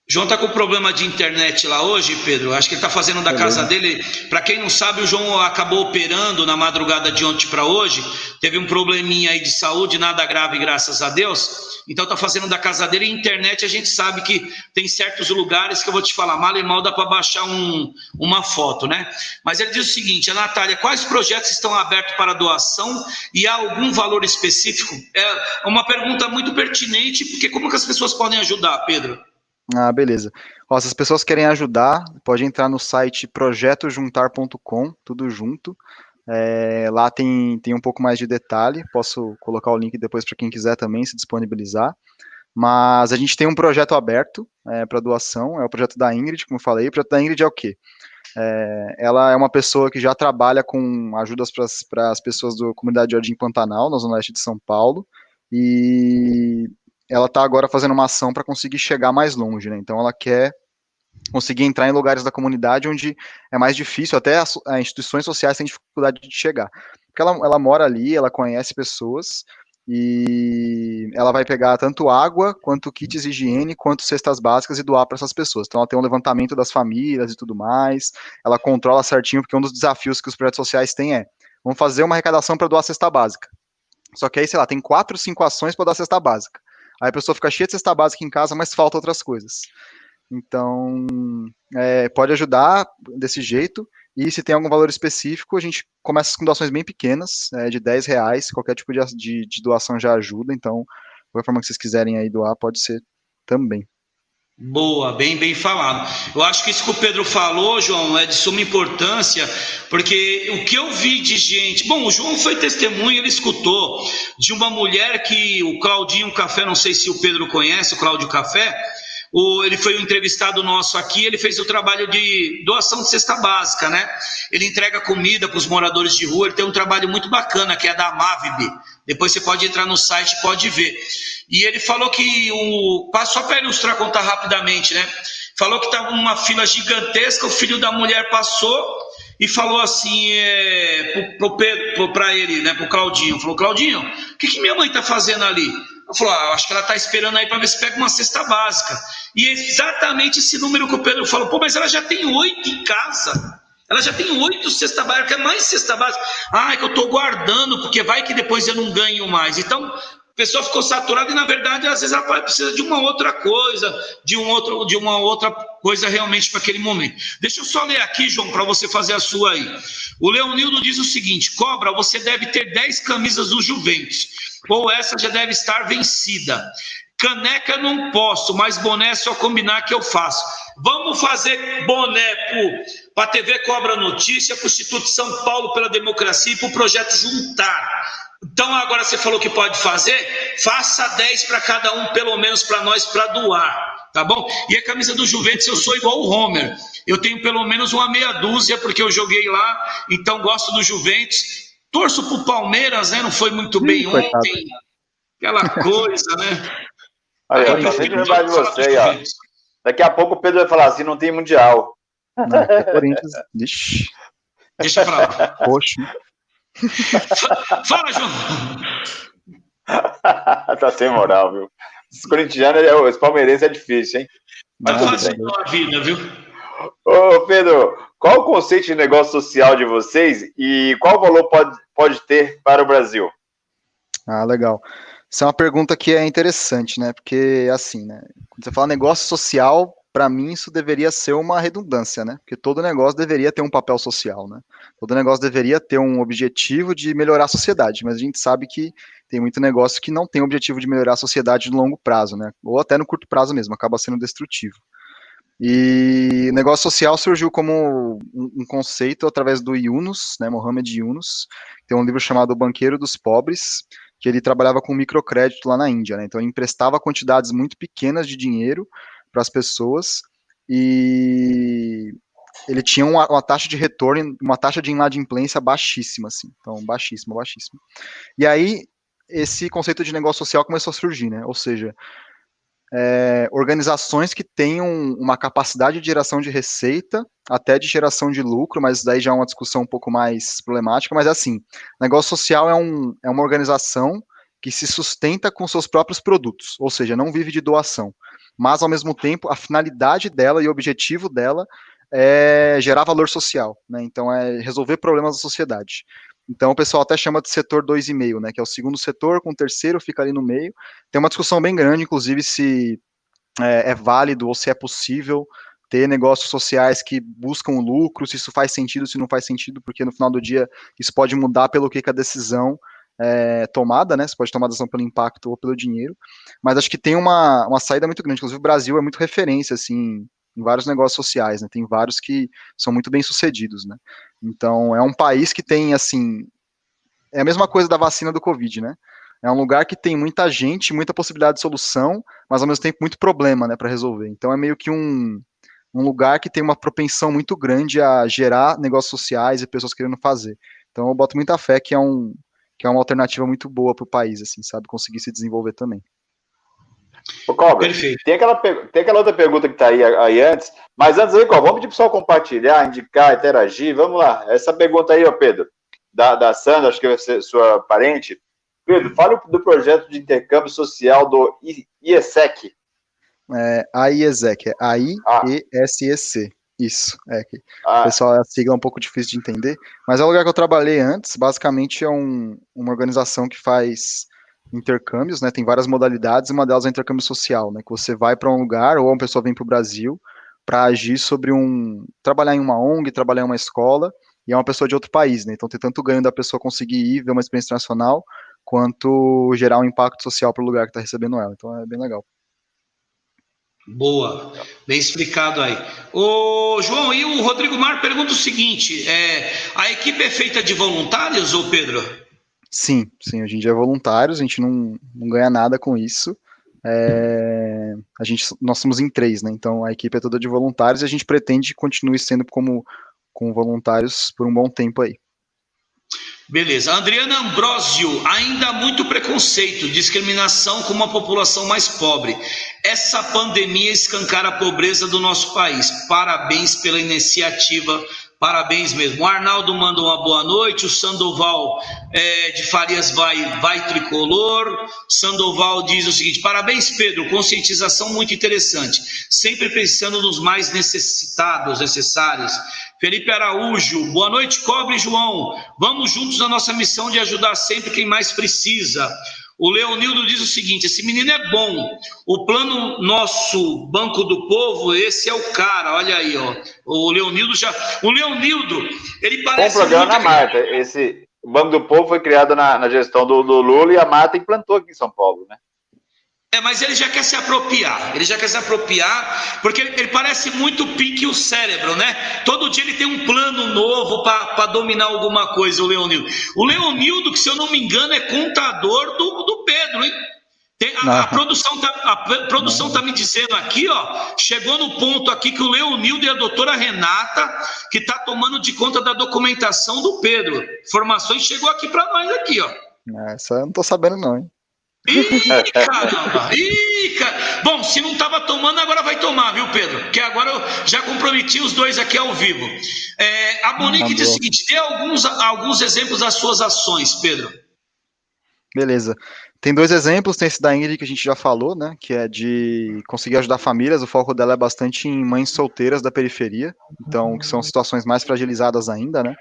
S1: João tá com problema de internet lá hoje, Pedro. Acho que ele tá fazendo da casa dele. Para quem não sabe, o João acabou operando na madrugada de ontem para hoje. Teve um probleminha aí de saúde, nada grave, graças a Deus. Então tá fazendo da casa dele. E internet a gente sabe que tem certos lugares que eu vou te falar, mal e mal dá para baixar uma foto, né? Mas ele diz o seguinte: a Natália, quais projetos estão abertos para doação e há algum valor específico? É uma pergunta muito pertinente, porque como que as pessoas podem ajudar, Pedro?
S2: Beleza. Se as pessoas querem ajudar, pode entrar no site projetojuntar.com, tudo junto. Lá tem um pouco mais de detalhe, posso colocar o link depois para quem quiser também se disponibilizar. Mas a gente tem um projeto aberto para doação, é o projeto da Ingrid, como eu falei. O projeto da Ingrid é o quê? Ela é uma pessoa que já trabalha com ajudas para as pessoas da comunidade Jardim Pantanal, na Zona Oeste de São Paulo, e ela está agora fazendo uma ação para conseguir chegar mais longe, né? Então ela quer conseguir entrar em lugares da comunidade onde é mais difícil, até as instituições sociais têm dificuldade de chegar. Porque ela mora ali, ela conhece pessoas, e ela vai pegar tanto água, quanto kits de higiene, quanto cestas básicas e doar para essas pessoas. Então ela tem um levantamento das famílias e tudo mais, ela controla certinho, porque um dos desafios que os projetos sociais têm vamos fazer uma arrecadação para doar cesta básica. Só que aí, sei lá, tem 4, 5 ações para dar cesta básica. Aí a pessoa fica cheia de cesta básica em casa, mas falta outras coisas. Então, pode ajudar desse jeito. E se tem algum valor específico, a gente começa com doações bem pequenas, de R$10. Qualquer tipo de doação já ajuda. Então, qualquer forma que vocês quiserem aí doar, pode ser também.
S1: Boa, bem falado. Eu acho que isso que o Pedro falou, João, é de suma importância, porque o que eu vi de gente... Bom, o João foi testemunha, ele escutou de uma mulher que o Claudinho Café, não sei se o Pedro conhece, o Cláudio Café, ele foi um entrevistado nosso aqui, ele fez o trabalho de doação de cesta básica, né? Ele entrega comida para os moradores de rua, ele tem um trabalho muito bacana, que é da Amavib. Depois você pode entrar no site e pode ver. E ele falou que, só para ilustrar, contar rapidamente, né? Falou que estava uma fila gigantesca, o filho da mulher passou e falou assim para ele, né, para o Claudinho, falou: Claudinho, o que minha mãe está fazendo ali? Ele falou: acho que ela está esperando aí para ver se pega uma cesta básica. E é exatamente esse número que o Pedro falou: mas ela já tem 8 em casa. Ela já tem 8 cesta básica, quer mais cesta básica. É que eu estou guardando, porque vai que depois eu não ganho mais. Então, a pessoa ficou saturada e, na verdade, às vezes ela precisa de uma outra coisa, de uma outra coisa realmente para aquele momento. Deixa eu só ler aqui, João, para você fazer a sua aí. O Leonildo diz o seguinte: Cobra, você deve ter 10 camisas do Juventus, ou essa já deve estar vencida. Caneca não posso, mas boné é só combinar que eu faço. Vamos fazer boné para a TV Cobra Notícia, para o Instituto São Paulo pela Democracia e para o Projeto Juntar. Então agora você falou que pode fazer, faça 10 para cada um, pelo menos para nós, para doar, tá bom? E a camisa do Juventus, eu sou igual o Homer, eu tenho pelo menos uma meia dúzia, porque eu joguei lá, então gosto do Juventus. Torço pro Palmeiras, né? Não foi muito bem ontem, aquela coisa, né?
S3: Olha, eu sempre lembrar de você aí, ó. Daqui a pouco o Pedro vai falar assim: não tem mundial.
S2: Não, aqui é Corinthians. Ixi,
S1: Deixa pra lá.
S2: poxa.
S1: Fala, João.
S3: Tá sem moral, viu? Os corintianos, os palmeirenses é difícil, hein?
S1: Mas
S2: Não,
S1: fácil não a vida, viu?
S3: Ô, Pedro, qual o conceito de negócio social de vocês e qual valor pode ter para o Brasil?
S2: Ah, legal. Essa é uma pergunta que é interessante, né? Porque, assim, né? Quando você fala negócio social, para mim isso deveria ser uma redundância, né? Porque todo negócio deveria ter um papel social, né? Todo negócio deveria ter um objetivo de melhorar a sociedade, mas a gente sabe que tem muito negócio que não tem o objetivo de melhorar a sociedade no longo prazo, né? Ou até no curto prazo mesmo, acaba sendo destrutivo. E o negócio social surgiu como um conceito através do Yunus, né, Mohamed Yunus, tem um livro chamado O Banqueiro dos Pobres, que ele trabalhava com microcrédito lá na Índia, né, então ele emprestava quantidades muito pequenas de dinheiro para as pessoas e ele tinha uma taxa de retorno, uma taxa de inadimplência baixíssima, assim, então baixíssima, baixíssima. E aí esse conceito de negócio social começou a surgir, né, ou seja, organizações que tenham uma capacidade de geração de receita, até de geração de lucro, mas daí já é uma discussão um pouco mais problemática, mas é assim, negócio social é uma organização que se sustenta com seus próprios produtos, ou seja, não vive de doação, mas ao mesmo tempo a finalidade dela e o objetivo dela é gerar valor social, né? Então é resolver problemas da sociedade. Então o pessoal até chama de setor 2,5, né, que é o segundo setor, com o terceiro fica ali no meio. Tem uma discussão bem grande, inclusive, se é válido ou se é possível ter negócios sociais que buscam lucro, se isso faz sentido, se não faz sentido, porque no final do dia isso pode mudar pelo que a decisão tomada, né? Você pode tomar decisão pelo impacto ou pelo dinheiro, mas acho que tem uma saída muito grande. Inclusive, o Brasil é muito referência, assim, em vários negócios sociais, né? Tem vários que são muito bem sucedidos, né? Então, é um país que tem, assim, é a mesma coisa da vacina do Covid, né? É um lugar que tem muita gente, muita possibilidade de solução, mas ao mesmo tempo muito problema, né, para resolver. Então é meio que um lugar que tem uma propensão muito grande a gerar negócios sociais e pessoas querendo fazer. Então eu boto muita fé que é uma alternativa muito boa para o país, assim, sabe, conseguir se desenvolver também.
S3: Ô, Cobra,
S1: Perfeito.
S3: tem aquela outra pergunta que está aí antes, mas antes aí, vamos pedir para o pessoal compartilhar, indicar, interagir, vamos lá. Essa pergunta aí, ó, Pedro, da Sandra, acho que vai ser sua parente. Pedro, fale do projeto de intercâmbio social do IESEC.
S2: AIESEC, é AIESEC. Isso, o pessoal, a sigla é um pouco difícil de entender, mas é o lugar que eu trabalhei antes, basicamente é uma organização que faz intercâmbios, né, tem várias modalidades, uma delas é o intercâmbio social, né, que você vai para um lugar, ou uma pessoa vem para o Brasil, para agir sobre trabalhar em uma ONG, trabalhar em uma escola, e é uma pessoa de outro país, né, então tem tanto o ganho da pessoa conseguir ir, ver uma experiência internacional, quanto gerar um impacto social para o lugar que está recebendo ela, então é bem legal.
S1: Boa, bem explicado aí. Ô, João, e o Rodrigo Mar pergunta o seguinte, a equipe é feita de voluntários, ou Pedro?
S2: Sim, hoje em dia é voluntários, a gente não ganha nada com isso, nós somos em 3, né, então a equipe é toda de voluntários e a gente pretende que continue sendo com voluntários por um bom tempo aí.
S1: Beleza. Adriana Ambrosio, ainda há muito preconceito, discriminação com uma população mais pobre. Essa pandemia escancara a pobreza do nosso país. Parabéns pela iniciativa, parabéns mesmo. O Arnaldo manda uma boa noite, o Sandoval de Farias vai tricolor. Sandoval diz o seguinte, parabéns Pedro, conscientização muito interessante, sempre pensando nos mais necessários. Felipe Araújo, boa noite, Cobre e João. Vamos juntos na nossa missão de ajudar sempre quem mais precisa. O Leonildo diz o seguinte, esse menino é bom. O plano nosso Banco do Povo, esse é o cara, olha aí, ó. O Leonildo, ele parece...
S3: Com o programa na Marta, esse Banco do Povo foi criado na gestão do Lula e a Marta implantou aqui em São Paulo, né?
S1: Mas ele já quer se apropriar, porque ele parece muito pique o cérebro, né? Todo dia ele tem um plano novo para dominar alguma coisa, o Leonildo. O Leonildo, que se eu não me engano, é contador do Pedro, hein? A produção tá me dizendo aqui, ó, chegou no ponto aqui que o Leonildo e a doutora Renata, que tá tomando de conta da documentação do Pedro. Informações chegou aqui para nós aqui, ó.
S2: Essa eu não tô sabendo não, hein?
S1: Ih, caramba! Bom, se não estava tomando, agora vai tomar, viu, Pedro? Porque agora eu já comprometi os dois aqui ao vivo. A Monique diz o seguinte: dê alguns exemplos das suas ações, Pedro.
S2: Beleza. Tem 2 exemplos, tem esse da Ingrid que a gente já falou, né, que é de conseguir ajudar famílias, o foco dela é bastante em mães solteiras da periferia, então, que são situações mais fragilizadas ainda, né,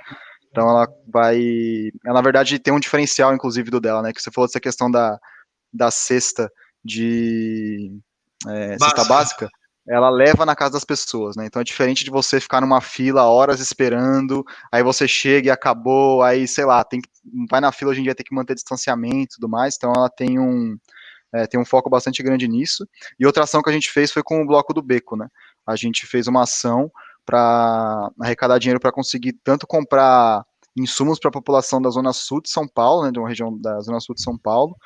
S2: então ela na verdade tem um diferencial, inclusive, do dela, né, que você falou dessa questão da cesta cesta básica, ela leva na casa das pessoas, né? Então é diferente de você ficar numa fila horas esperando, aí você chega e acabou, aí sei lá, vai na fila hoje em dia tem que manter distanciamento e tudo mais, então ela tem um foco bastante grande nisso. E outra ação que a gente fez foi com o Bloco do Beco, né? A gente fez uma ação para arrecadar dinheiro para conseguir tanto comprar insumos para a população da Zona Sul de São Paulo, né, de uma região da Zona Sul de São Paulo,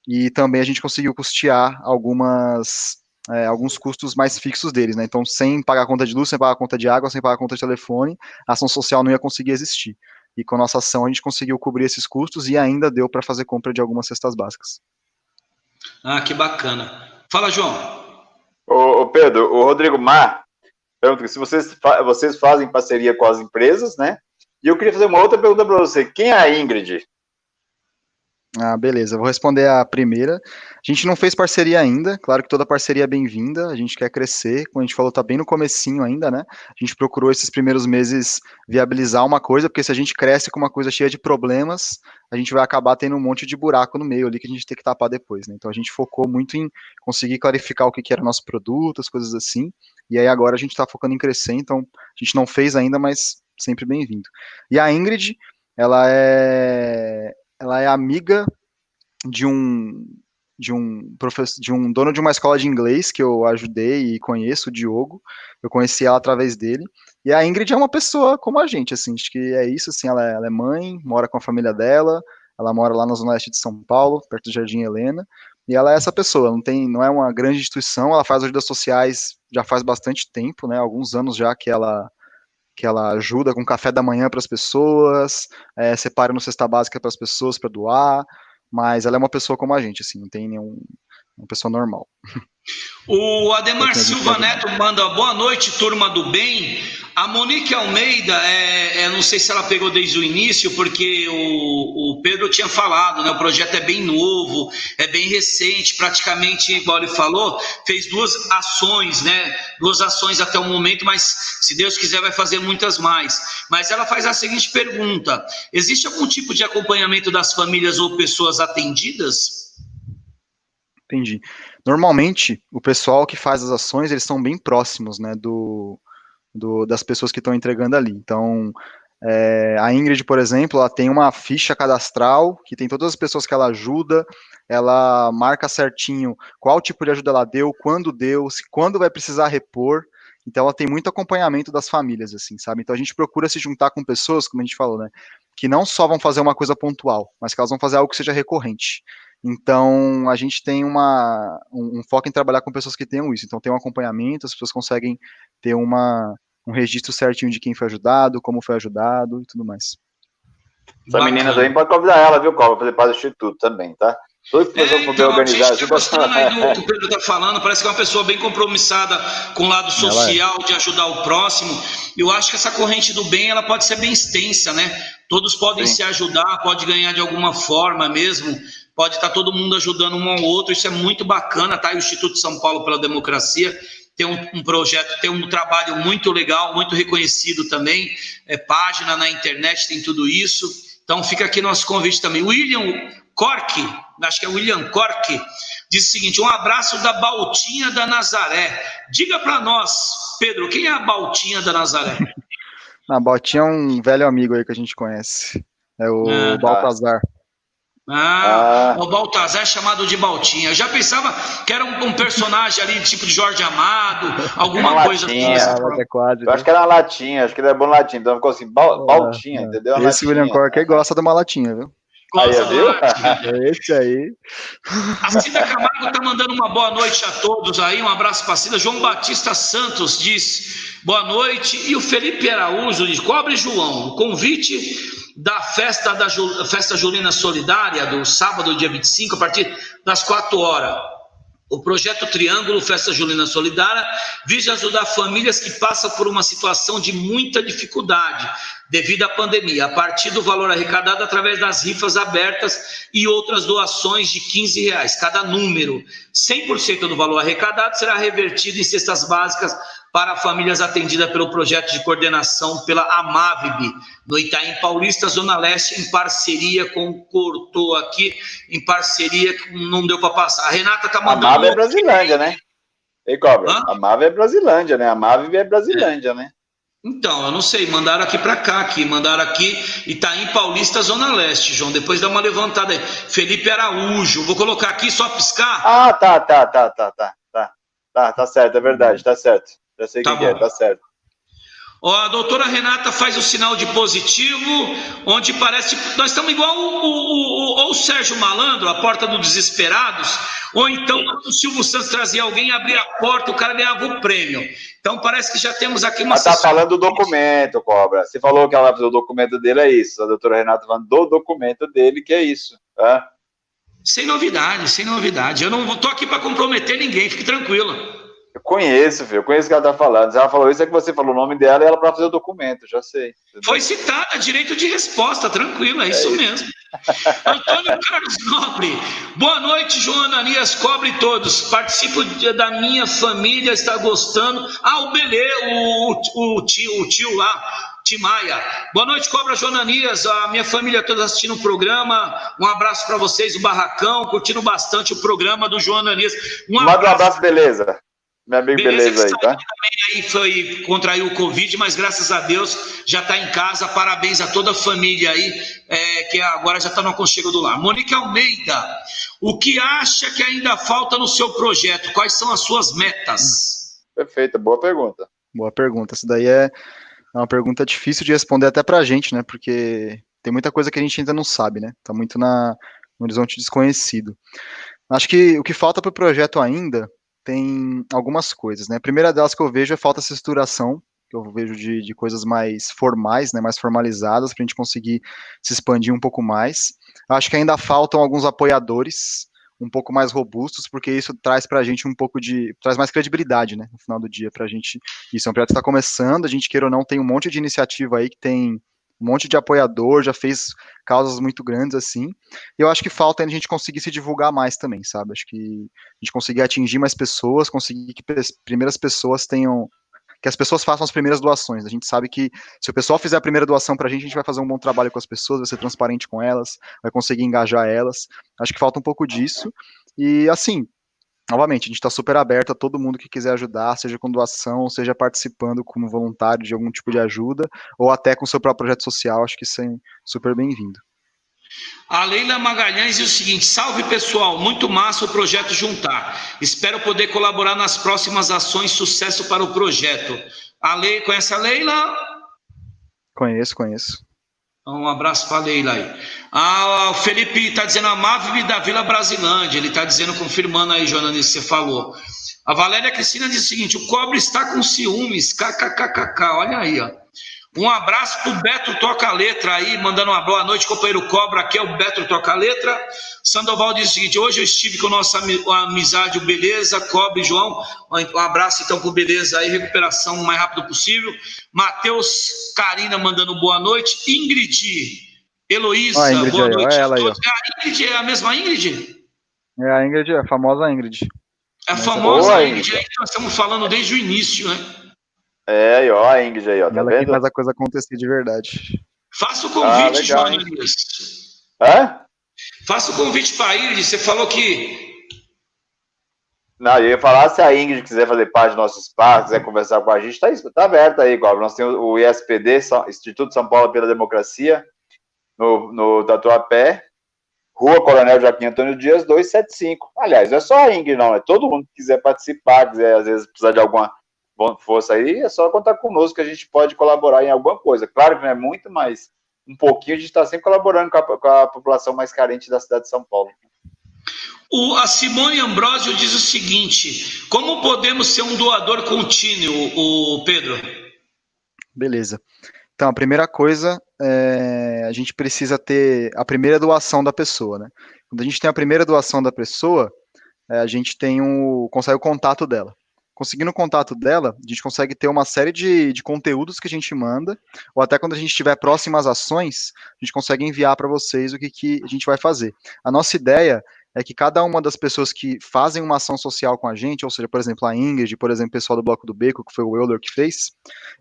S2: e também a gente conseguiu custear alguns custos mais fixos deles, né? Então, sem pagar conta de luz, sem pagar conta de água, sem pagar conta de telefone, a ação social não ia conseguir existir. E com a nossa ação a gente conseguiu cobrir esses custos e ainda deu para fazer compra de algumas cestas básicas.
S1: Ah, que bacana. Fala, João.
S3: Ô Pedro, o Rodrigo Mar pergunta se vocês fazem parceria com as empresas, né? E eu queria fazer uma outra pergunta para você. Quem é a Ingrid?
S2: Ah, beleza. Eu vou responder a primeira. A gente não fez parceria ainda. Claro que toda parceria é bem-vinda. A gente quer crescer. Como a gente falou, tá bem no comecinho ainda, né? A gente procurou esses primeiros meses viabilizar uma coisa, porque se a gente cresce com uma coisa cheia de problemas, a gente vai acabar tendo um monte de buraco no meio ali que a gente tem que tapar depois, né? Então a gente focou muito em conseguir clarificar o que era nosso produto, as coisas assim. E aí agora a gente está focando em crescer, então a gente não fez ainda, mas sempre bem-vindo. E a Ingrid, ela é amiga de um dono de uma escola de inglês que eu ajudei e conheço, o Diogo. Eu conheci ela através dele. E a Ingrid é uma pessoa como a gente, assim, acho que é isso, assim, ela é mãe, mora com a família dela, ela mora lá na Zona Leste de São Paulo, perto do Jardim Helena, e ela é essa pessoa, não é uma grande instituição, ela faz ajudas sociais já faz bastante tempo, né, alguns anos já que ela ajuda com café da manhã para as pessoas, separa no cesta básica para as pessoas para doar, mas ela é uma pessoa como a gente, assim, não tem uma pessoa normal.
S1: O Ademar Silva Neto manda boa noite, turma do bem. A Monique Almeida, não sei se ela pegou desde o início, porque o Pedro tinha falado, né? O projeto é bem novo, é bem recente, praticamente, igual ele falou, fez 2 ações, né? 2 ações até o momento, mas se Deus quiser vai fazer muitas mais. Mas ela faz a seguinte pergunta: existe algum tipo de acompanhamento das famílias ou pessoas atendidas?
S2: Entendi. Normalmente, o pessoal que faz as ações, eles são bem próximos, né, das pessoas que estão entregando ali. Então, a Ingrid, por exemplo, ela tem uma ficha cadastral que tem todas as pessoas que ela ajuda, ela marca certinho qual tipo de ajuda ela deu, quando vai precisar repor. Então, ela tem muito acompanhamento das famílias, assim, sabe? Então, a gente procura se juntar com pessoas, como a gente falou, né, que não só vão fazer uma coisa pontual, mas que elas vão fazer algo que seja recorrente. Então, a gente tem um foco em trabalhar com pessoas que tenham isso. Então, tem um acompanhamento, as pessoas conseguem ter um registro certinho de quem foi ajudado, como foi ajudado e tudo mais.
S3: Essa menina também pode convidar ela, viu, Cobra, fazer parte do Instituto também, tá? Toda pessoa que puder organizar.
S1: A gente está gostando aí do que o Pedro está falando, parece que é uma pessoa bem compromissada com o lado social, de ajudar o próximo. Eu acho que essa corrente do bem, ela pode ser bem extensa, né? Todos podem se ajudar, pode ganhar de alguma forma mesmo, pode estar todo mundo ajudando um ao outro, isso é muito bacana, tá? E o Instituto São Paulo pela Democracia tem um projeto, tem um trabalho muito legal, muito reconhecido também, página na internet, tem tudo isso. Então fica aqui nosso convite também. William Cork, acho que é William Cork, diz o seguinte: um abraço da Baltinha da Nazaré. Diga para nós, Pedro, quem é a Baltinha da Nazaré?
S2: A Baltinha é um velho amigo aí que a gente conhece, é o Baltazar.
S1: O Baltazar é chamado de Baltinha. Eu já pensava que era um personagem ali, tipo de Jorge Amado, alguma coisa assim.
S3: Eu acho que era uma latinha, acho que ele é bom latinha, então ficou assim, Baltinha, entendeu?
S2: Esse William Cork gosta de uma latinha, viu?
S3: Aí, viu?
S2: Esse aí.
S1: A Cida Camargo está mandando uma boa noite a todos aí, um abraço para a Cida. João Batista Santos diz boa noite. E o Felipe Araújo diz: Cobre João, o convite da Festa Julina Solidária, do sábado, dia 25, a partir das 4 horas. O projeto Triângulo Festa Junina Solidária visa ajudar famílias que passam por uma situação de muita dificuldade devido à pandemia, a partir do valor arrecadado através das rifas abertas e outras doações de R$ 15 cada número. 100% do valor arrecadado será revertido em cestas básicas para famílias atendidas pelo projeto de coordenação pela Amavib, no Itaim Paulista, Zona Leste, em parceria com Cortou aqui, em parceria, não deu para passar. A Renata está mandando...
S3: A Amavib é Brasilândia, né? Ei, Cobra, a Amavib é Brasilândia, né? A Amavib é Brasilândia, né?
S1: Então, eu não sei, mandaram aqui para cá, mandaram aqui, Itaim Paulista, Zona Leste, João, depois dá uma levantada aí. Felipe Araújo, vou colocar aqui, só piscar.
S3: Ah, tá certo, é verdade, tá certo. Já sei quem é, tá certo.
S1: Ó, a doutora Renata faz o sinal de positivo, onde parece... Nós estamos igual o Sérgio Malandro, a porta dos desesperados, ou então o Silvio Santos trazia alguém, abria a porta, o cara ganhava o prêmio. Então parece que já temos aqui uma...
S3: Ela tá falando do documento, Cobra. Você falou que ela vai fazer o documento dele, é isso. A doutora Renata falando do documento dele, que é isso. Tá?
S1: Sem novidade. Eu não tô aqui para comprometer ninguém, fique tranquilo.
S3: Eu conheço, filho. Eu conheço o que ela tá falando. Se ela falou isso, é que você falou o nome dela e ela para fazer o documento, já sei. Entendeu?
S1: Foi citada, direito de resposta, tranquilo, é isso mesmo. Antônio Carlos Nobre, boa noite, João Ananias, Cobre todos. Participo da minha família, está gostando. Ah, o Belê, o tio lá. Timaia. Boa noite, Cobra Jonanias, a minha família toda assistindo o programa, um abraço para vocês, o Barracão, curtindo bastante o programa do João Ananias.
S3: Manda um abraço, beleza. Meu amigo, beleza aí, tá?
S1: Também contraiu o Covid, mas graças a Deus já está em casa, parabéns a toda a família aí, que agora já está no aconchego do lar. Monique Almeida, o que acha que ainda falta no seu projeto? Quais são as suas metas?
S3: Perfeito, boa pergunta.
S2: Boa pergunta, isso daí é uma pergunta difícil de responder até pra gente, né? Porque tem muita coisa que a gente ainda não sabe, né? Tá muito no horizonte desconhecido. Acho que o que falta pro projeto ainda tem algumas coisas, né? A primeira delas que eu vejo é falta essa estruturação, que eu vejo de coisas mais formais, né? Mais formalizadas, pra gente conseguir se expandir um pouco mais. Acho que ainda faltam alguns apoiadores um pouco mais robustos, porque isso traz pra gente traz mais credibilidade, né, no final do dia pra gente. Isso é um projeto que está começando, a gente queira ou não, tem um monte de iniciativa aí que tem um monte de apoiador, já fez causas muito grandes assim, e eu acho que falta a gente conseguir se divulgar mais também, sabe, acho que a gente conseguir atingir mais pessoas, conseguir que as primeiras pessoas tenham, que as pessoas façam as primeiras doações. A gente sabe que se o pessoal fizer a primeira doação pra gente vai fazer um bom trabalho com as pessoas, vai ser transparente com elas, vai conseguir engajar elas. Acho que falta um pouco disso. E assim, novamente, a gente está super aberto a todo mundo que quiser ajudar, seja com doação, seja participando como voluntário de algum tipo de ajuda, ou até com o seu próprio projeto social. Acho que isso é super bem-vindo.
S1: A Leila Magalhães diz o seguinte: salve pessoal, muito massa o projeto Juntar, espero poder colaborar nas próximas ações, sucesso para o projeto. Conhece a Leila?
S2: Conheço.
S1: Um abraço para a Leila aí. O Felipe está dizendo a Mavib da Vila Brasilândia, ele está dizendo, confirmando aí, Joana, isso que você falou. A Valéria Cristina diz o seguinte: o Cobre está com ciúmes, kkkk, olha aí, ó. Um abraço pro Beto Toca Letra aí, mandando uma boa noite, companheiro Cobra, aqui é o Beto Toca Letra. Sandoval diz o seguinte: hoje eu estive com nossa amizade, o Beleza, Cobre, João, um abraço então pro Beleza aí, recuperação o mais rápido possível. Matheus Carina mandando boa noite, Ingrid, Heloísa,
S2: Ingrid,
S1: boa noite
S2: ela
S1: a
S2: aí,
S1: todos. A Ingrid é a mesma Ingrid?
S2: É a Ingrid, a famosa Ingrid.
S1: É a famosa Ingrid aí que nós estamos falando desde o início, né?
S3: É, aí, ó, a Ingrid aí, ó, tá
S2: ela
S3: vendo?
S2: Que faz a coisa acontecer de verdade.
S1: Faça o convite,
S3: legal,
S1: João.
S3: Hã?
S1: Faça o convite para a Ingrid, você falou que...
S3: Não, eu ia falar, se a Ingrid quiser fazer parte do nosso espaço, quiser conversar com a gente, tá aberto aí, Cobra. Nós temos o ISPD, Instituto São Paulo pela Democracia, no Tatuapé, Rua Coronel Joaquim Antônio Dias, 275. Aliás, não é só a Ingrid, não, é todo mundo que quiser participar, quiser, às vezes, precisar de alguma força aí, é só contar conosco que a gente pode colaborar em alguma coisa. Claro que não é muito, mas um pouquinho a gente está sempre colaborando com a população mais carente da cidade de São Paulo.
S1: A Simone Ambrosio diz o seguinte: como podemos ser um doador contínuo, o Pedro?
S2: Beleza. Então, a primeira coisa, a gente precisa ter a primeira doação da pessoa, né? Quando a gente tem a primeira doação da pessoa, a gente consegue o contato dela. Conseguindo o contato dela, a gente consegue ter uma série de conteúdos que a gente manda, ou até quando a gente tiver próximas ações, a gente consegue enviar para vocês o que a gente vai fazer. A nossa ideia é que cada uma das pessoas que fazem uma ação social com a gente, ou seja, por exemplo, a Ingrid, por exemplo, o pessoal do Bloco do Beco, que foi o Euler que fez,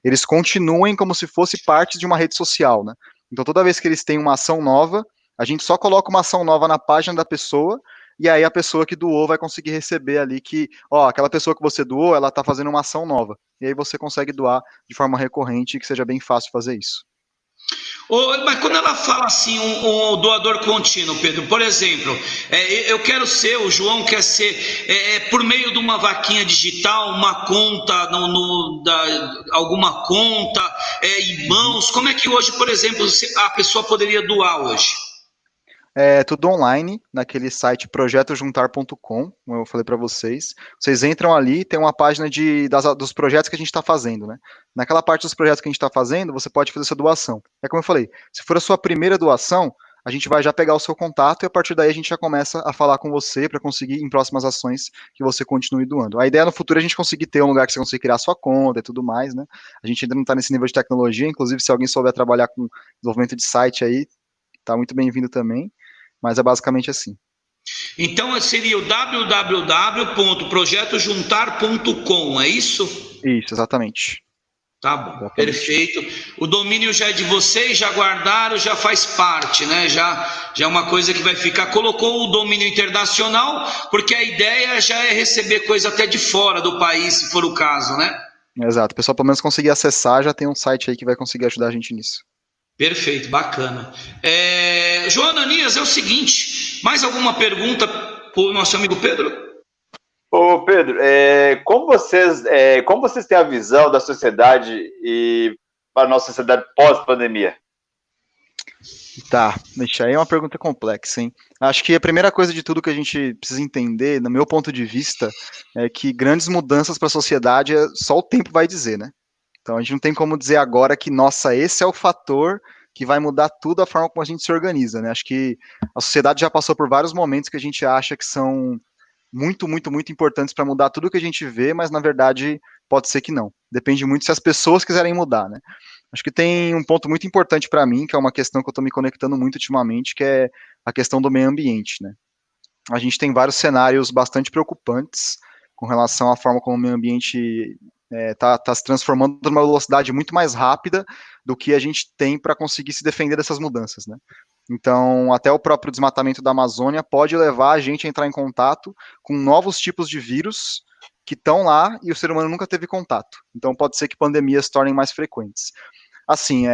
S2: eles continuem como se fosse parte de uma rede social, né? Então, toda vez que eles têm uma ação nova, a gente só coloca uma ação nova na página da pessoa, e aí a pessoa que doou vai conseguir receber ali que, ó, aquela pessoa que você doou, ela tá fazendo uma ação nova. E aí você consegue doar de forma recorrente e que seja bem fácil fazer isso.
S1: Mas quando ela fala assim, um doador contínuo, Pedro, por exemplo, eu quero ser, o João quer ser, por meio de uma vaquinha digital, uma conta, alguma conta, irmãos, como é que hoje, por exemplo, a pessoa poderia doar hoje?
S2: É tudo online, naquele site projetojuntar.com, como eu falei para vocês. Vocês entram ali, tem uma página dos projetos que a gente está fazendo, né? Naquela parte dos projetos que a gente está fazendo, você pode fazer sua doação. É como eu falei, se for a sua primeira doação, a gente vai já pegar o seu contato e a partir daí a gente já começa a falar com você para conseguir em próximas ações que você continue doando. A ideia no futuro é a gente conseguir ter um lugar que você consiga criar sua conta e tudo mais, né? A gente ainda não está nesse nível de tecnologia, inclusive se alguém souber trabalhar com desenvolvimento de site aí, tá muito bem-vindo também. Mas é basicamente assim.
S1: Então seria o www.projetojuntar.com, é isso?
S2: Isso, exatamente.
S1: Tá bom, exatamente. Perfeito. O domínio já é de vocês, já guardaram, já faz parte, né? Já é uma coisa que vai ficar. Colocou o domínio internacional, porque a ideia já é receber coisa até de fora do país, se for o caso, né?
S2: Exato. O pessoal pelo menos conseguir acessar, já tem um site aí que vai conseguir ajudar a gente nisso.
S1: Perfeito, bacana. João Ananias, é o seguinte, mais alguma pergunta para o nosso amigo Pedro?
S3: Ô Pedro, como vocês têm a visão da sociedade e para a nossa sociedade pós-pandemia?
S2: Tá, isso aí é uma pergunta complexa, hein? Acho que a primeira coisa de tudo que a gente precisa entender, no meu ponto de vista, é que grandes mudanças para a sociedade só o tempo vai dizer, né? Então a gente não tem como dizer agora que, nossa, esse é o fator que vai mudar tudo a forma como a gente se organiza, né? Acho que a sociedade já passou por vários momentos que a gente acha que são muito, muito, muito importantes para mudar tudo que a gente vê, mas na verdade pode ser que não. Depende muito se as pessoas quiserem mudar, né? Acho que tem um ponto muito importante para mim, que é uma questão que eu estou me conectando muito ultimamente, que é a questão do meio ambiente, né? A gente tem vários cenários bastante preocupantes com relação à forma como o meio ambiente tá se transformando numa velocidade muito mais rápida do que a gente tem para conseguir se defender dessas mudanças, né? Então, até o próprio desmatamento da Amazônia pode levar a gente a entrar em contato com novos tipos de vírus que estão lá e o ser humano nunca teve contato. Então, pode ser que pandemias se tornem mais frequentes. Assim,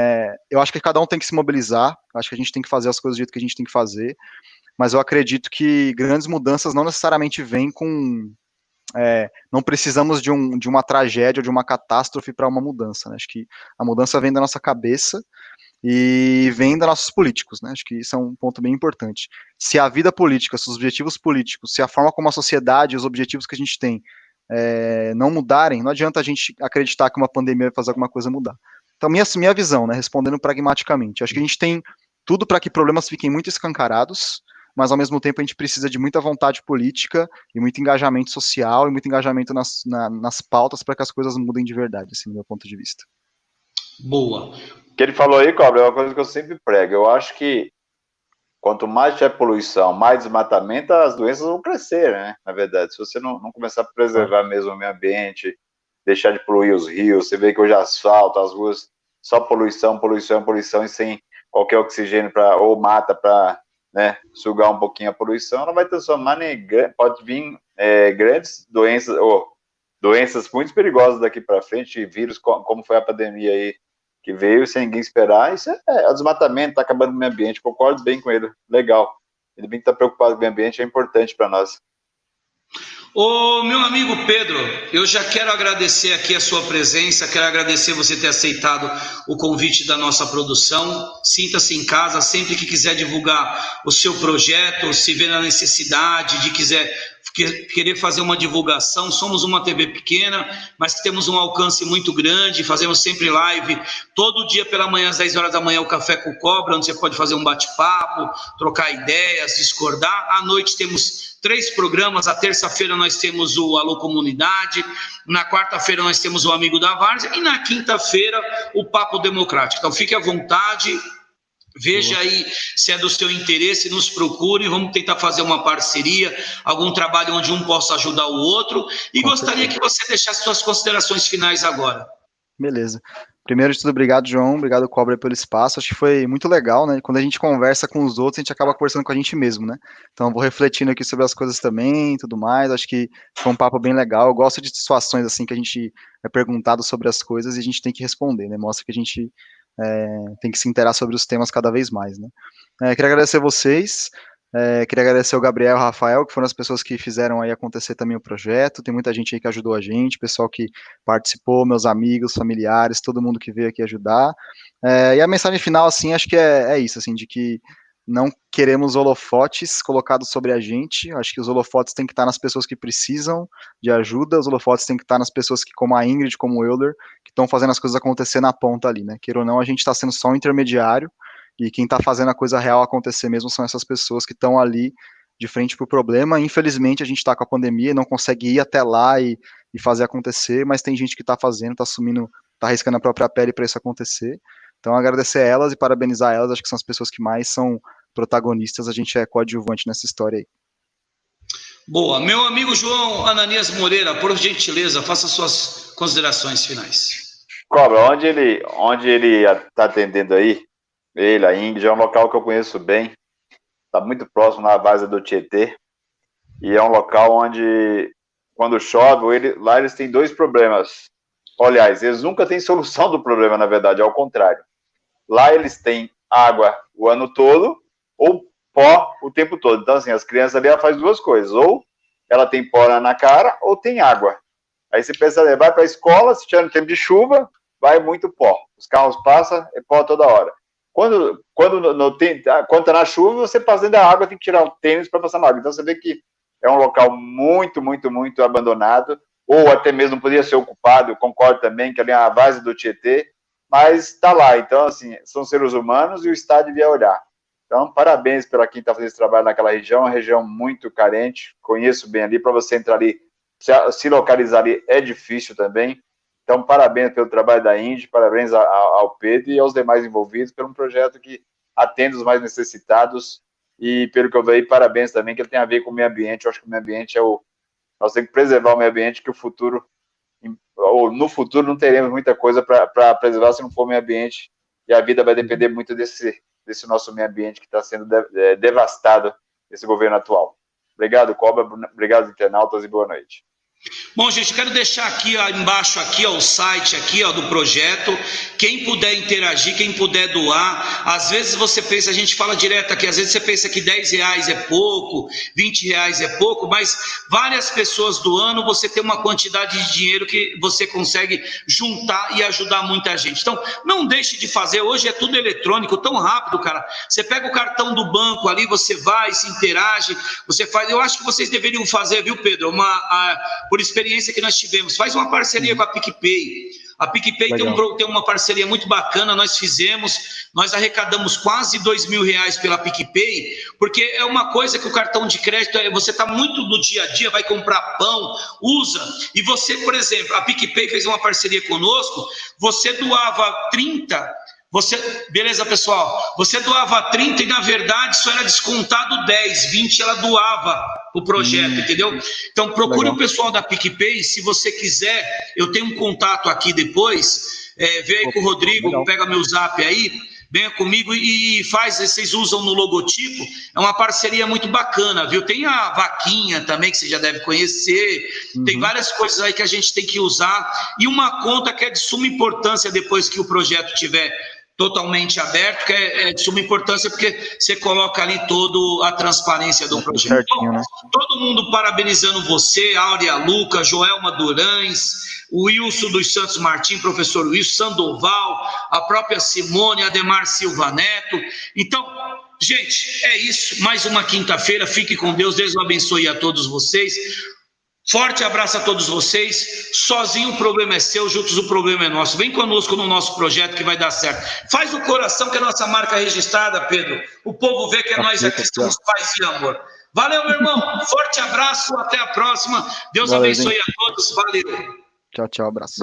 S2: eu acho que cada um tem que se mobilizar, acho que a gente tem que fazer as coisas do jeito que a gente tem que fazer, mas eu acredito que grandes mudanças não necessariamente vêm com não precisamos de uma tragédia, de uma catástrofe para uma mudança, né? Acho que a mudança vem da nossa cabeça e vem dos nossos políticos, né? Acho que isso é um ponto bem importante. Se a vida política, se os objetivos políticos, se a forma como a sociedade, os objetivos que a gente tem não mudarem, não adianta a gente acreditar que uma pandemia vai fazer alguma coisa mudar. Então, minha visão, né, respondendo pragmaticamente, acho que a gente tem tudo para que problemas fiquem muito escancarados, mas ao mesmo tempo a gente precisa de muita vontade política e muito engajamento social e muito engajamento nas pautas para que as coisas mudem de verdade, assim, do meu ponto de vista.
S1: Boa.
S3: O que ele falou aí, Cobra, é uma coisa que eu sempre prego. Eu acho que quanto mais tiver poluição, mais desmatamento, as doenças vão crescer, né? Na verdade, se você não começar a preservar mesmo o meio ambiente, deixar de poluir os rios, você vê que hoje asfalto, as ruas, só poluição, poluição, poluição, e sem qualquer oxigênio ou mata para sugar um pouquinho a poluição, não vai transformar pode vir grandes doenças, ou doenças muito perigosas daqui para frente, vírus como foi a pandemia aí, que veio sem ninguém esperar. Isso é desmatamento, está acabando com o meio ambiente, concordo bem com ele, legal. Ele bem que está preocupado com o meio ambiente, é importante para nós.
S1: Ô, meu amigo Pedro, eu já quero agradecer aqui a sua presença, quero agradecer você ter aceitado o convite da nossa produção. Sinta-se em casa, sempre que quiser divulgar o seu projeto, se vê na necessidade de quiser querer fazer uma divulgação. Somos uma TV pequena, mas que temos um alcance muito grande, fazemos sempre live, todo dia pela manhã, às 10 horas da manhã, o Café com Cobra, onde você pode fazer um bate-papo, trocar ideias, discordar. À noite temos 3 programas, a terça-feira nós temos o Alô Comunidade, na quarta-feira nós temos o Amigo da Várzea e na quinta-feira o Papo Democrático. Então fique à vontade, veja aí se é do seu interesse, nos procure, vamos tentar fazer uma parceria, algum trabalho onde um possa ajudar o outro, e gostaria que você deixasse suas considerações finais agora.
S2: Beleza. Primeiro de tudo, obrigado, João, obrigado, Cobra, pelo espaço. Acho que foi muito legal, né? Quando a gente conversa com os outros, a gente acaba conversando com a gente mesmo, né? Então, eu vou refletindo aqui sobre as coisas também e tudo mais. Acho que foi um papo bem legal. Eu gosto de situações assim que a gente é perguntado sobre as coisas e a gente tem que responder, né? Mostra que a gente tem que se interar sobre os temas cada vez mais, né? Queria agradecer a vocês. Queria agradecer ao Gabriel e ao Rafael, que foram as pessoas que fizeram aí acontecer também o projeto. Tem muita gente aí que ajudou a gente, pessoal que participou, meus amigos, familiares, todo mundo que veio aqui ajudar. E a mensagem final, assim, acho que é isso, assim, de que não queremos holofotes colocados sobre a gente. Acho que os holofotes têm que estar nas pessoas que precisam de ajuda, os holofotes têm que estar nas pessoas que, como a Ingrid, como o Euler, que estão fazendo as coisas acontecer na ponta ali, né? Queira ou não, a gente está sendo só um intermediário, e quem está fazendo a coisa real acontecer mesmo são essas pessoas que estão ali de frente para o problema. Infelizmente, a gente está com a pandemia e não consegue ir até lá e fazer acontecer, mas tem gente que está fazendo, está assumindo, está arriscando a própria pele para isso acontecer. Então, agradecer a elas e parabenizar elas, acho que são as pessoas que mais são protagonistas, a gente é coadjuvante nessa história aí.
S1: Boa. Meu amigo João Ananias Moreira, por gentileza, faça suas considerações finais.
S3: Cobra, onde ele está atendendo aí, ele, a Ingrid, é um local que eu conheço bem, está muito próximo na várzea do Tietê, e é um local onde, quando chove, lá eles têm 2 problemas. Aliás, eles nunca têm solução do problema, na verdade, ao contrário. Lá eles têm água o ano todo, ou pó o tempo todo. Então, assim, as crianças ali, ela faz 2 coisas, ou ela tem pó na cara, ou tem água. Aí você pensa, vai para a escola, se tiver no tempo de chuva, vai muito pó. Os carros passam, é pó toda hora. Quando tá na chuva, você passa dentro da água, tem que tirar o tênis para passar na água. Então você vê que é um local muito, muito, muito abandonado, ou até mesmo poderia ser ocupado. Eu concordo também que ali é a várzea do Tietê, mas está lá. Então, assim, são seres humanos e o Estado devia olhar. Então, parabéns para quem está fazendo esse trabalho naquela região, uma região muito carente. Conheço bem ali, para você entrar ali, se localizar ali é difícil também. Então, parabéns pelo trabalho da Indy, parabéns ao Pedro e aos demais envolvidos por um projeto que atende os mais necessitados. E, pelo que eu vejo, parabéns também, que ele tem a ver com o meio ambiente. Eu acho que o meio ambiente nós temos que preservar o meio ambiente, que no futuro não teremos muita coisa para preservar se não for o meio ambiente. E a vida vai depender muito desse nosso meio ambiente que está sendo devastado nesse governo atual. Obrigado, Cobra. Obrigado, internautas, e boa noite.
S1: Bom, gente, quero deixar aqui embaixo aqui, o site aqui, do projeto. Quem puder interagir, quem puder doar. Às vezes você pensa, a gente fala direto aqui, às vezes você pensa que R$10 é pouco, R$20 é pouco, mas várias pessoas doando, você tem uma quantidade de dinheiro que você consegue juntar e ajudar muita gente. Então, não deixe de fazer. Hoje é tudo eletrônico, tão rápido, cara. Você pega o cartão do banco ali, você vai, se interage, você faz. Eu acho que vocês deveriam fazer, viu, Pedro? Por experiência que nós tivemos, faz uma parceria com a PicPay. A PicPay tem uma parceria muito bacana, nós arrecadamos quase R$2.000 pela PicPay, porque é uma coisa que o cartão de crédito, você está muito no dia a dia, vai comprar pão, usa, e você, por exemplo, a PicPay fez uma parceria conosco, você doava 30, beleza, pessoal? Você doava 30 e, na verdade, só era descontado 10, 20 ela doava o projeto, entendeu? Então, procure o pessoal da PicPay, se você quiser, eu tenho um contato aqui depois, vem aí com o Rodrigo, pega meu zap aí, venha comigo e faz, vocês usam no logotipo, é uma parceria muito bacana, viu? Tem a vaquinha também, que você já deve conhecer, tem várias coisas aí que a gente tem que usar, e uma conta que é de suma importância depois que o projeto tiver totalmente aberto, que é de suma importância, porque você coloca ali toda a transparência do projeto.
S2: Certinho, né?
S1: Todo mundo parabenizando você, Áurea Luca, Joelma Durães, o Wilson dos Santos Martins, professor Wilson, Sandoval, a própria Simone, Ademar Silva Neto. Então, gente, é isso. Mais uma quinta-feira. Fique com Deus. Deus abençoe a todos vocês. Forte abraço a todos vocês. Sozinho o problema é seu, juntos o problema é nosso. Vem conosco no nosso projeto que vai dar certo. Faz o coração, que é a nossa marca registrada, Pedro. O povo vê que é nós aqui, somos paz e amor. Valeu, meu irmão. Forte abraço, até a próxima. Deus abençoe a todos. Valeu.
S2: Tchau, tchau, abraço.